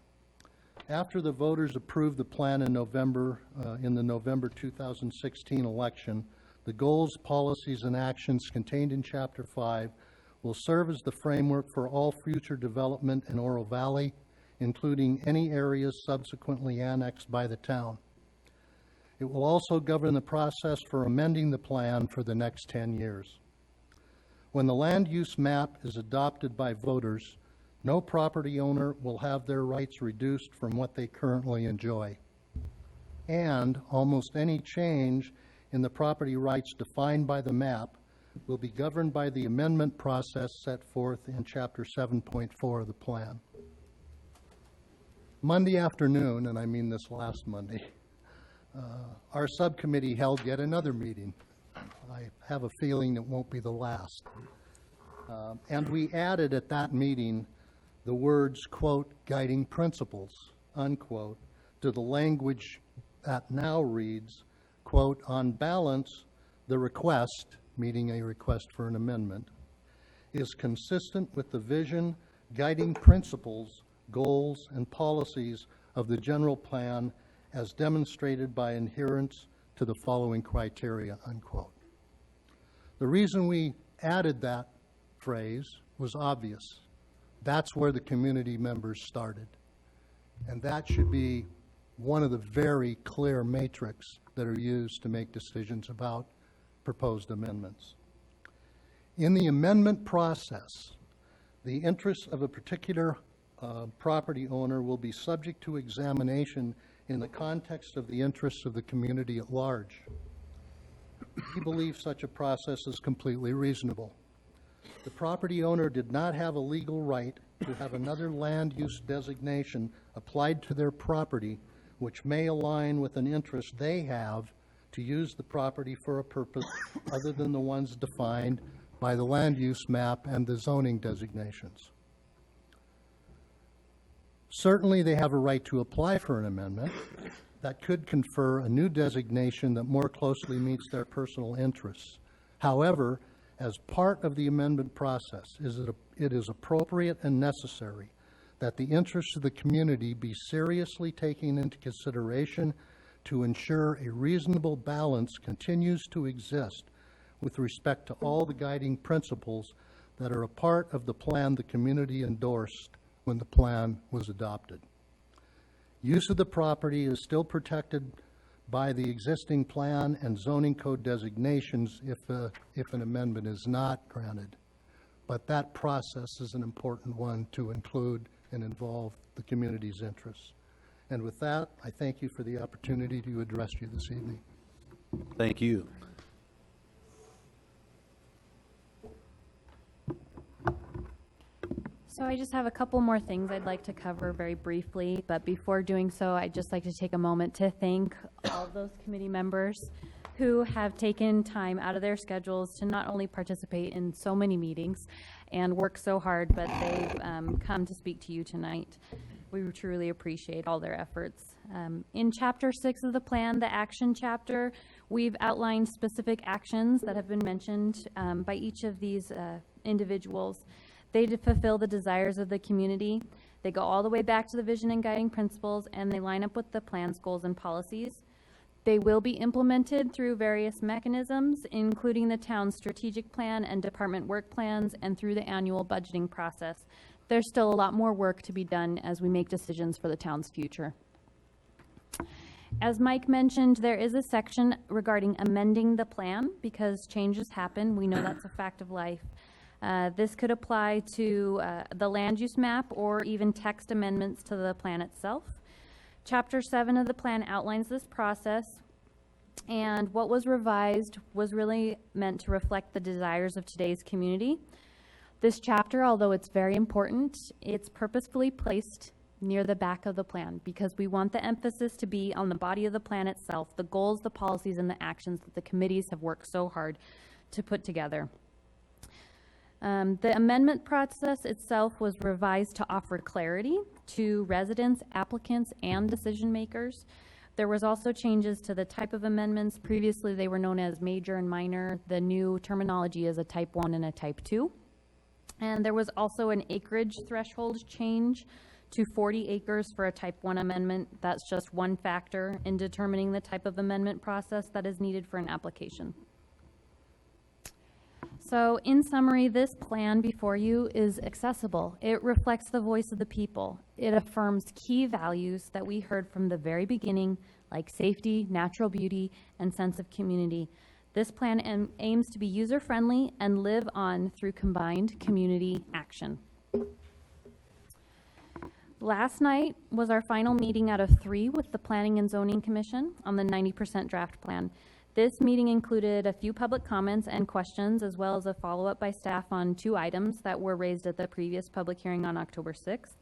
After the voters approved the plan in November, in the November 2016 election, the goals, policies, and actions contained in Chapter 5 will serve as the framework for all future development in Oro Valley, including any areas subsequently annexed by the town. It will also govern the process for amending the plan for the next 10 years. When the land use map is adopted by voters, no property owner will have their rights reduced from what they currently enjoy. And almost any change in the property rights defined by the map will be governed by the amendment process set forth in Chapter 7.4 of the plan. Monday afternoon, and I mean this last Monday, our subcommittee held yet another meeting. I have a feeling it won't be the last. And we added at that meeting the words, quote, guiding principles, unquote, to the language that now reads, quote, on balance, the request, meaning a request for an amendment, is consistent with the vision, guiding principles, goals, and policies of the general plan as demonstrated by adherence to the following criteria, unquote. The reason we added that phrase was obvious. That's where the community members started. And that should be one of the very clear matrix that are used to make decisions about proposed amendments. In the amendment process, the interests of a particular property owner will be subject to examination in the context of the interests of the community at large. We believe such a process is completely reasonable. The property owner did not have a legal right to have another land use designation applied to their property, which may align with an interest they have to use the property for a purpose other than the ones defined by the land use map and the zoning designations. Certainly, they have a right to apply for an amendment that could confer a new designation that more closely meets their personal interests. However, as part of the amendment process, it is appropriate and necessary that the interests of the community be seriously taken into consideration to ensure a reasonable balance continues to exist with respect to all the guiding principles that are a part of the plan the community endorsed when the plan was adopted. Use of the property is still protected by the existing plan and zoning code designations if an amendment is not granted. But that process is an important one to include and involve the community's interests. And with that, I thank you for the opportunity to address you this evening. Thank you. So I just have a couple more things I'd like to cover very briefly, but before doing so, I'd just like to take a moment to thank all of those committee members who have taken time out of their schedules to not only participate in so many meetings and work so hard, but they've come to speak to you tonight. We truly appreciate all their efforts. In Chapter 6 of the plan, the action chapter, We've outlined specific actions that have been mentioned by each of these individuals. They fulfill the desires of the community. They go all the way back to the vision and guiding principles, and they line up with the plan's goals and policies. They will be implemented through various mechanisms, including the town's strategic plan and department work plans, and through the annual budgeting process. There's still a lot more work to be done as we make decisions for the town's future. As Mike mentioned, there is a section regarding amending the plan because changes happen. We know that's a fact of life. This could apply to the land use map or even text amendments to the plan itself. Chapter 7 of the plan outlines this process, and what was revised was really meant to reflect the desires of today's community. This chapter, although it's very important, it's purposefully placed near the back of the plan because we want the emphasis to be on the body of the plan itself, the goals, the policies, and the actions that the committees have worked so hard to put together. The amendment process itself was revised to offer clarity to residents, applicants, and decision makers. There was also changes to the type of amendments. Previously, they were known as major and minor. The new terminology is a type 1 and a type 2. And there was also an acreage threshold change to 40 acres for a type 1 amendment. That's just one factor in determining the type of amendment process that is needed for an application. So in summary, this plan before you is accessible. It reflects the voice of the people. It affirms key values that we heard from the very beginning, like safety, natural beauty, and sense of community. This plan aims to be user-friendly and live on through combined community action. Last night was our final meeting out of 3 with the Planning and Zoning Commission on the 90% draft plan. This meeting included a few public comments and questions, as well as a follow-up by staff on 2 items that were raised at the previous public hearing on October 6th.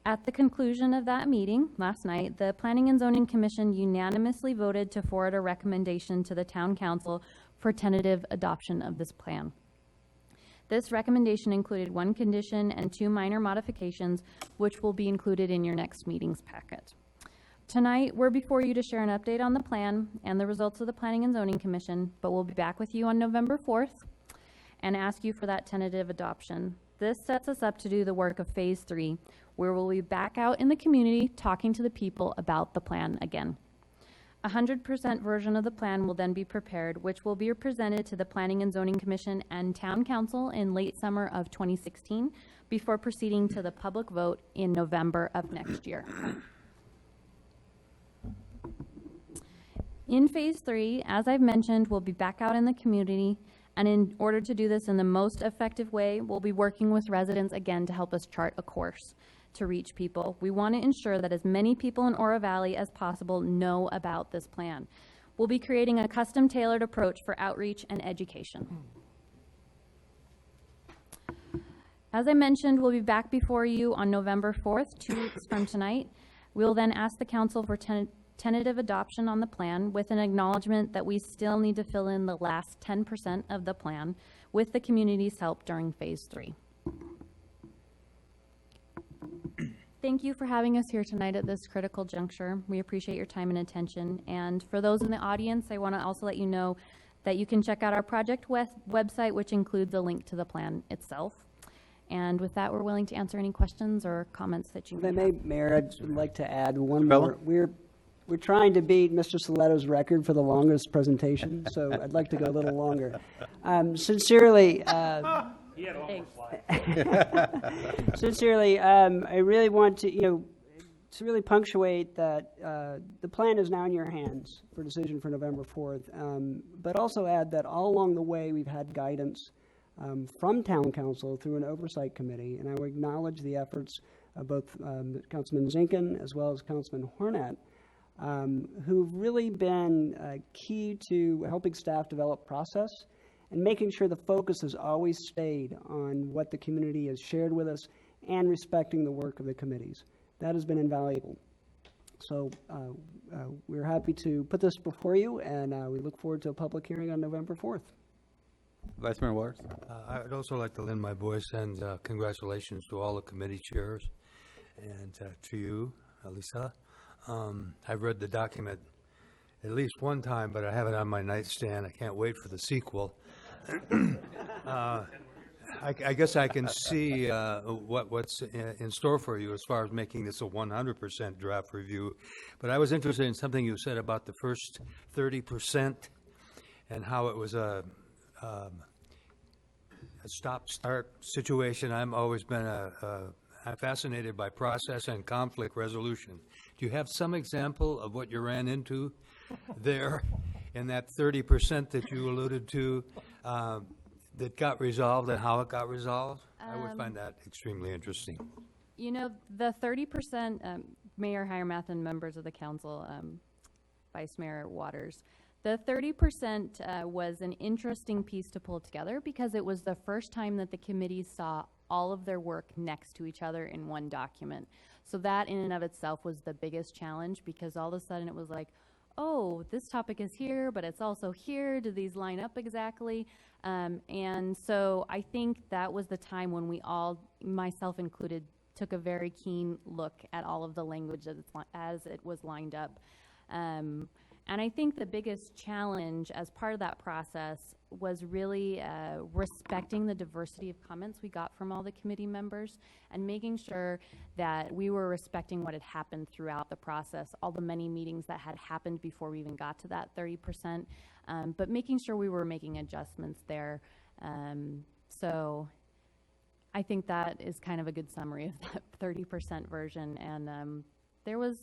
At the conclusion of that meeting last night, the Planning and Zoning Commission unanimously voted to forward a recommendation to the Town Council for tentative adoption of this plan. This recommendation included 1 condition and 2 minor modifications, which will be included in your next meeting's packet. Tonight, we're before you to share an update on the plan and the results of the Planning and Zoning Commission, but we'll be back with you on November 4th and ask you for that tentative adoption. This sets us up to do the work of Phase 3, where we'll be back out in the community talking to the people about the plan again. 100% version of the plan will then be prepared, which will be presented to the Planning and Zoning Commission and Town Council in late summer of 2016 before proceeding to the public vote in November of next year. In Phase 3, as I've mentioned, we'll be back out in the community, and in order to do this in the most effective way, we'll be working with residents again to help us chart a course to reach people. We want to ensure that as many people in Oro Valley as possible know about this plan. We'll be creating a custom-tailored approach for outreach and education. As I mentioned, we'll be back before you on November 4th, 2 weeks from tonight. We'll then ask the council for tentative adoption on the plan with an acknowledgement that we still need to fill in the last 10% of the plan with the community's help during Phase 3. Thank you for having us here tonight at this critical juncture. We appreciate your time and attention. And for those in the audience, I want to also let you know that you can check out our project website, which includes a link to the plan itself. And with that, we're willing to answer any questions or comments that you may have. Mayor, I'd like to add one Bella? more. We're trying to beat Mr. Saletto's record for the longest presentation, so I'd like to go a little longer. Sincerely, sincerely, I really want to, to really punctuate that the plan is now in your hands for decision for November 4th, but also add that all along the way we've had guidance from Town Council through an oversight committee, and I will acknowledge the efforts of both Councilman Zinkin as well as Councilman Hornat, who've really been key to helping staff develop process and making sure the focus has always stayed on what the community has shared with us and respecting the work of the committees. That has been invaluable. So we're happy to put this before you, and we look forward to a public hearing on November 4th. Vice Mayor Waters? I'd also like to lend my voice and congratulations to all the committee chairs and to you, Elisa. I've read the document, at least one time, but I have it on my nightstand. I can't wait for the sequel. I guess I can see what's in store for you as far as making this a 100% draft review. But I was interested in something you said about the first 30% and how it was a stop-start situation. I've always been I'm fascinated by process and conflict resolution. Do you have some example of what you ran into there in that 30% that you alluded to that got resolved and how it got resolved? I would find that extremely interesting. You know, the 30%, Mayor Hiremath and members of the council, Vice Mayor Waters, the 30% was an interesting piece to pull together because it was the first time that the committee saw all of their work next to each other in one document. So that in and of itself was the biggest challenge, because all of a sudden it was like, oh, this topic is here, but it's also here. Do these line up exactly? And so I think that was the time when we all, myself included, took a very keen look at all of the language as it was lined up. And I think the biggest challenge as part of that process was really respecting the diversity of comments we got from all the committee members and making sure that we were respecting what had happened throughout the process, all the many meetings that had happened before we even got to that 30%, but making sure we were making adjustments there. So I think that is kind of a good summary of that 30% version. And there was,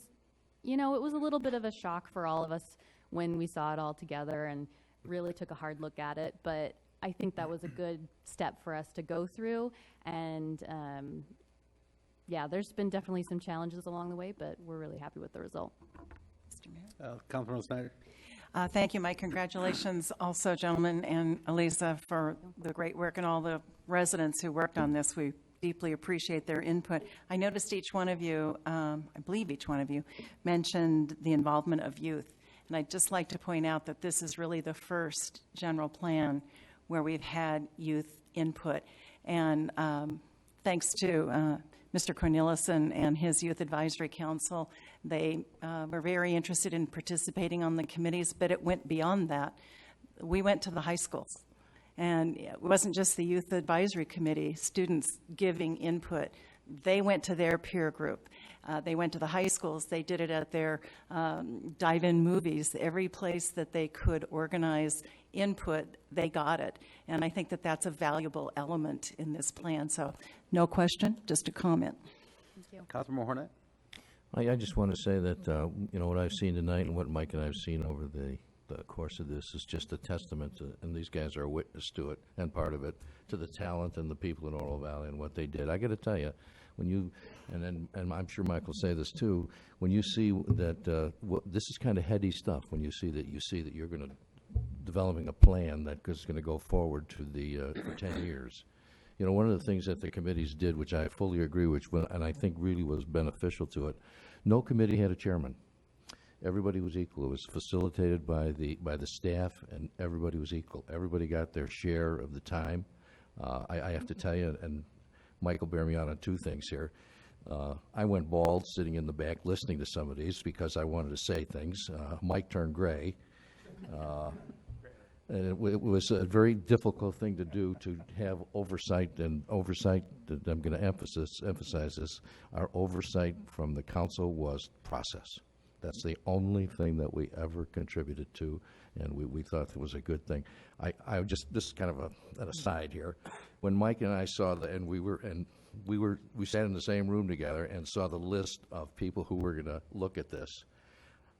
you know, it was a little bit of a shock for all of us when we saw it all together and really took a hard look at it. But I think that was a good step for us to go through. And yeah, there's been definitely some challenges along the way, but we're really happy with the result. Mr. Mayor? Councilman Snyder? Thank you, Mike. Congratulations also, gentlemen, and Elisa, for the great work, and all the residents who worked on this. We deeply appreciate their input. I noticed each one of you, I believe each one of you, mentioned the involvement of youth. And I'd just like to point out that this is really the first general plan where we've had youth input. And thanks to Mr. Cornelissen and his Youth Advisory Council, they were very interested in participating on the committees, but it went beyond that. We went to the high schools. And it wasn't just the Youth Advisory Committee, students giving input. They went to their peer group. They went to the high schools. They did it at their dive-in movies. Every place that they could organize input, they got it. And I think that that's a valuable element in this plan. So no question, just a comment. Thank you. Councilman Hornet? I just want to say that, you know, what I've seen tonight and what Mike and I have seen over the course of this is just a testament to, and these guys are a witness to it and part of it, to the talent and the people in Oro Valley and what they did. I got to tell you, when you, and I'm sure Mike will say this too, when you see that this is kind of heady stuff, when you see that you're going to developing a plan that is going to go forward to the for 10 years. You know, one of the things that the committees did, which I fully agree with, and I think really was beneficial to it, no committee had a chairman. Everybody was equal. It was facilitated by the staff, and everybody was equal. Everybody got their share of the time. I have to tell you, and Mike will bear me out on two things here. I went bald sitting in the back listening to some of these because I wanted to say things. Mike turned gray. And it was a very difficult thing to do, to have oversight, that I'm going to emphasize this. Our oversight from the council was process. That's the only thing that we ever contributed to, and we thought it was a good thing. This is kind of an aside here. When Mike and I saw we sat in the same room together and saw the list of people who were going to look at this.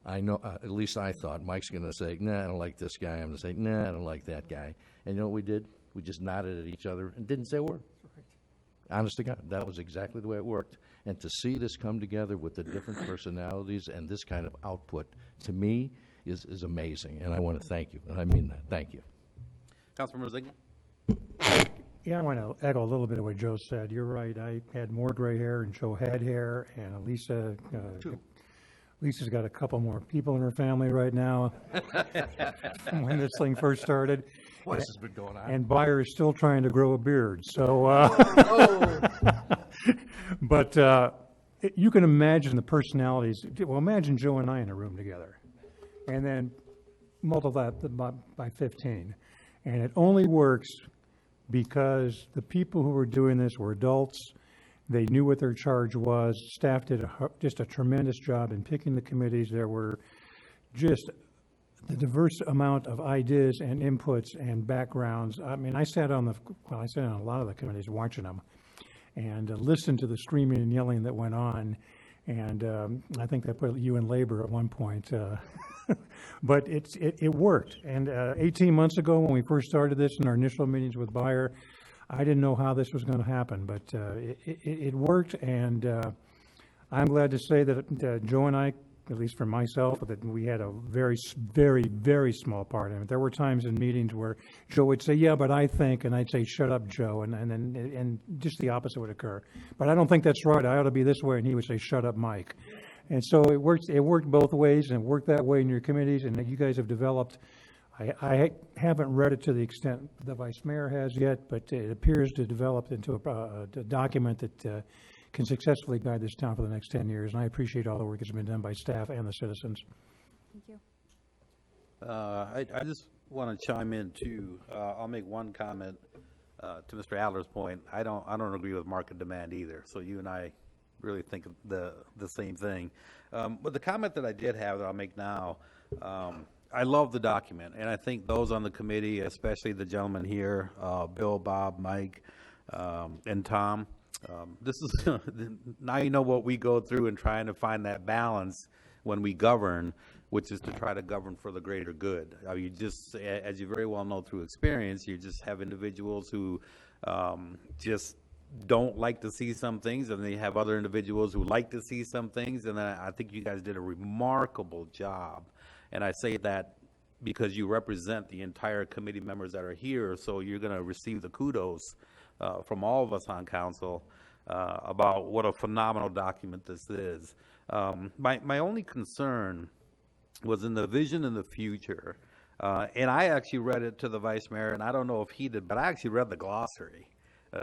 I know, at least I thought, Mike's going to say, nah, I don't like this guy. I'm going to say, nah, I don't like that guy. And you know what we did? We just nodded at each other and didn't say a word. Honest to God, that was exactly the way it worked. And to see this come together with the different personalities and this kind of output, to me, is amazing. And I want to thank you. And I mean that. Thank you. Councilman Rizigny? Yeah, I want to echo a little bit of what Joe said. You're right. I had more gray hair, and Joe had hair, and Lisa's got a couple more people in her family right now from when this thing first started. What has been going on? And Bayer is still trying to grow a beard. So, but you can imagine the personalities. Well, imagine Joe and I in a room together. and then multiply that by 15. And it only works because the people who were doing this were adults. They knew what their charge was. Staff did just a tremendous job in picking the committees. There were just the diverse amount of ideas and inputs and backgrounds. I mean, I sat on a lot of the committees watching them and listened to the screaming and yelling that went on. And I think that put you in labor at one point. But it worked. And 18 months ago, when we first started this in our initial meetings with Bayer, I didn't know how this was going to happen, but it worked. And I'm glad to say that Joe and I, at least for myself, that we had a very, very, very small part in it. There were times in meetings where Joe would say, "Yeah, but I think," and I'd say, "Shut up, Joe," and just the opposite would occur. But I don't think that's right. I ought to be this way, and he would say, "Shut up, Mike." And so it worked. It worked both ways, and it worked that way in your committees, and you guys have developed. I haven't read it to the extent the vice mayor has yet, but it appears to develop into a document that can successfully guide this town for the next 10 years. And I appreciate all the work that's been done by staff and the citizens. Thank you. I just want to chime in too. I'll make one comment to Mr. Adler's point. I don't agree with market demand either. So you and I really think the same thing. But the comment that I did have that I'll make now, I love the document, and I think those on the committee, especially the gentleman here, Bill, Bob, Mike, and Tom, this is now you know what we go through in trying to find that balance when we govern, which is to try to govern for the greater good. You just, as you very well know through experience, you just have individuals who just don't like to see some things, and they have other individuals who like to see some things, and I think you guys did a remarkable job. And I say that because you represent the entire committee members that are here, so you're going to receive the kudos from all of us on council about what a phenomenal document this is. My only concern was in the vision in the future, and I actually read it to the vice mayor, and I don't know if he did, but I actually read the glossary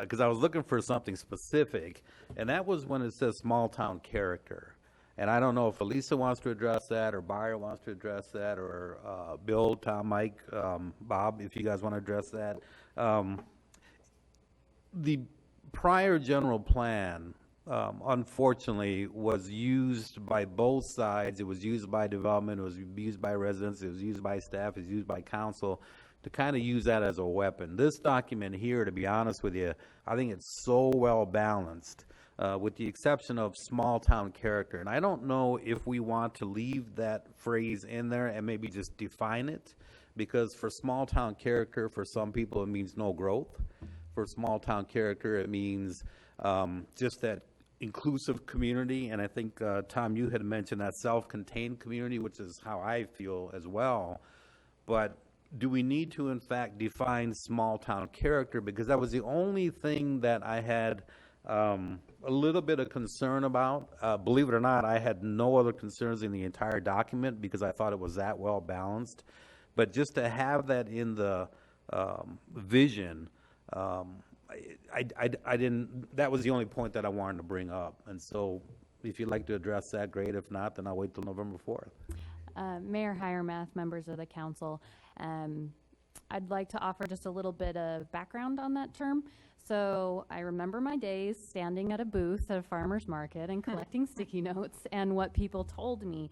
because I was looking for something specific, and that was when it says small town character. And I don't know if Elisa wants to address that, or Bayer wants to address that, or Bill, Tom, Mike, Bob, if you guys want to address that. The prior general plan, unfortunately, was used by both sides. It was used by development, it was used by residents, it was used by staff, it was used by council to kind of use that as a weapon. This document here, to be honest with you, I think it's so well balanced. With the exception of small town character. And I don't know if we want to leave that phrase in there and maybe just define it, because for small town character, for some people, it means no growth. For small town character, it means just that inclusive community. And I think, Tom, you had mentioned that self-contained community, which is how I feel as well. But do we need to, in fact, define small town character? Because that was the only thing that I had a little bit of concern about. Believe it or not, I had no other concerns in the entire document because I thought it was that well balanced. But just to have that in the vision, I didn't. That was the only point that I wanted to bring up. And so, if you'd like to address that, great. If not, then I'll wait till November 4th. Mayor Hiremath, members of the council, I'd like to offer just a little bit of background on that term. So I remember my days standing at a booth at a farmer's market and collecting sticky notes and what people told me.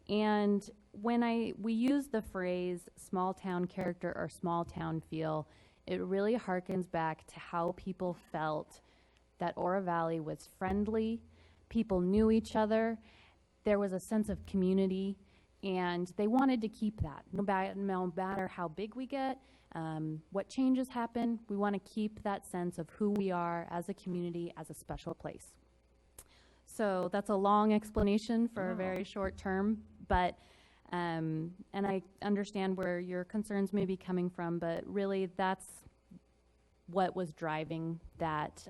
And when we use the phrase small town character or small town feel, it really harkens back to how people felt that Oro Valley was friendly, people knew each other, there was a sense of community, and they wanted to keep that. No matter how big we get, what changes happen, we want to keep that sense of who we are as a community, as a special place. So that's a long explanation for a very short term, but and I understand where your concerns may be coming from, but really that's what was driving that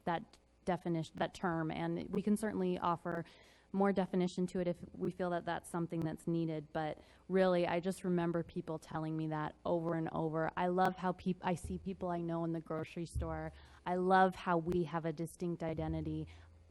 that definition, that term, and we can certainly offer more definition to it if we feel that that's something that's needed. But really, I just remember people telling me that over and over. I love how I see people I know in the grocery store. I love how we have a distinct identity.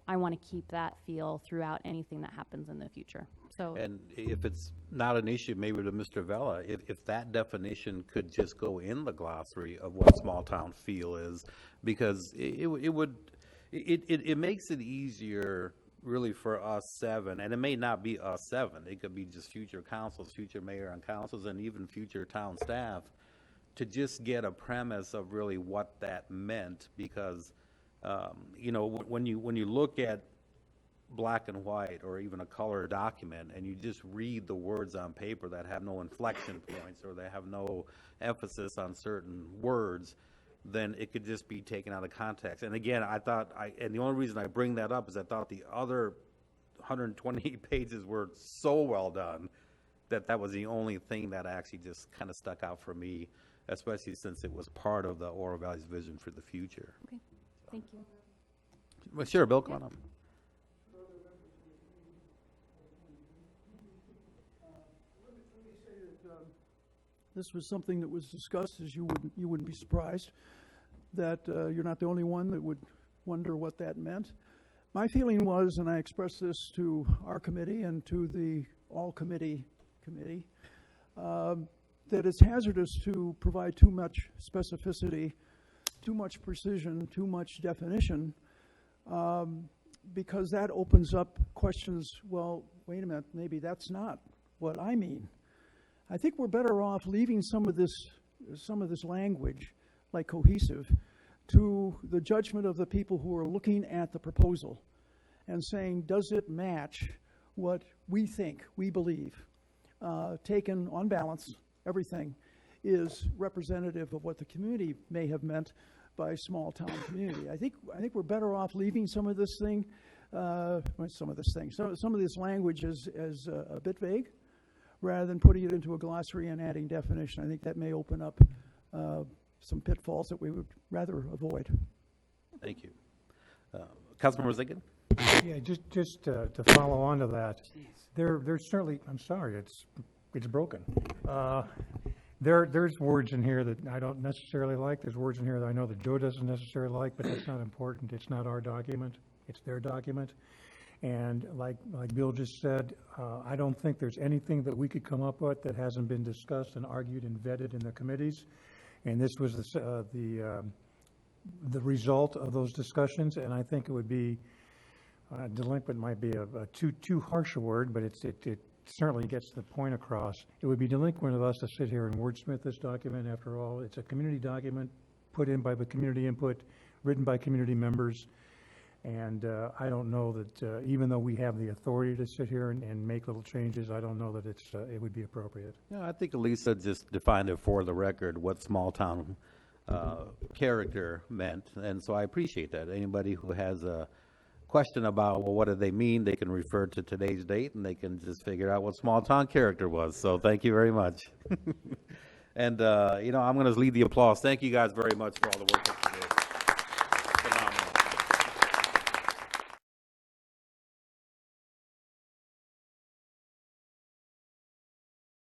I want to keep that feel throughout anything that happens in the future. So, And if it's not an issue, maybe to Mr. Vella, if that definition could just go in the glossary of what small town feel is, because it makes it easier really for us seven, and it may not be us seven, it could be just future councils, future mayor and councils, and even future town staff, to just get a premise of really what that meant, because you know, when you look at black and white or even a color document and you just read the words on paper that have no inflection points or they have no emphasis on certain words, then it could just be taken out of context. And again, and the only reason I bring that up is I thought the other 128 pages were so well done that was the only thing that actually just kind of stuck out for me, especially since it was part of the Oro Valley's vision for the future. okay, thank you. Well, sure, Bill, come on up. This was something that was discussed, as you wouldn't be surprised, that you're not the only one that would wonder what that meant. My feeling was, and I expressed this to our committee and to the all-committee committee, that it's hazardous to provide too much specificity, too much precision, too much definition, because that opens up questions, well, wait a minute, maybe that's not what I mean. I think we're better off leaving some of this language, like cohesive, to the judgment of the people who are looking at the proposal and saying, does it match what we think, we believe? Taken on balance, everything is representative of what the community may have meant by small town community. I think we're better off leaving some of this language as a bit vague, rather than putting it into a glossary and adding definition. I think that may open up some pitfalls that we would rather avoid. Thank you. Councilmember Zigan? Yeah, just to follow on to that, there's certainly, I'm sorry, it's broken. There's words in here that I don't necessarily like. There's words in here that I know that Joe doesn't necessarily like, but that's not important. It's not our document. It's their document. And like Bill just said, I don't think there's anything that we could come up with that hasn't been discussed and argued and vetted in the committees. And this was the result of those discussions. And I think it would be delinquent might be a too harsh a word, but it certainly gets the point across. It would be delinquent of us to sit here and wordsmith this document. After all, it's a community document put in by the community input, written by community members. And I don't know that even though we have the authority to sit here and make little changes, I don't know that it would be appropriate. No, I think Elisa just defined it for the record, what small town character meant. And so I appreciate that. Anybody who has a question about, well, what do they mean, they can refer to today's date and they can just figure out what small town character was. So thank you very much. And, I'm going to lead the applause. Thank you guys very much for all the work.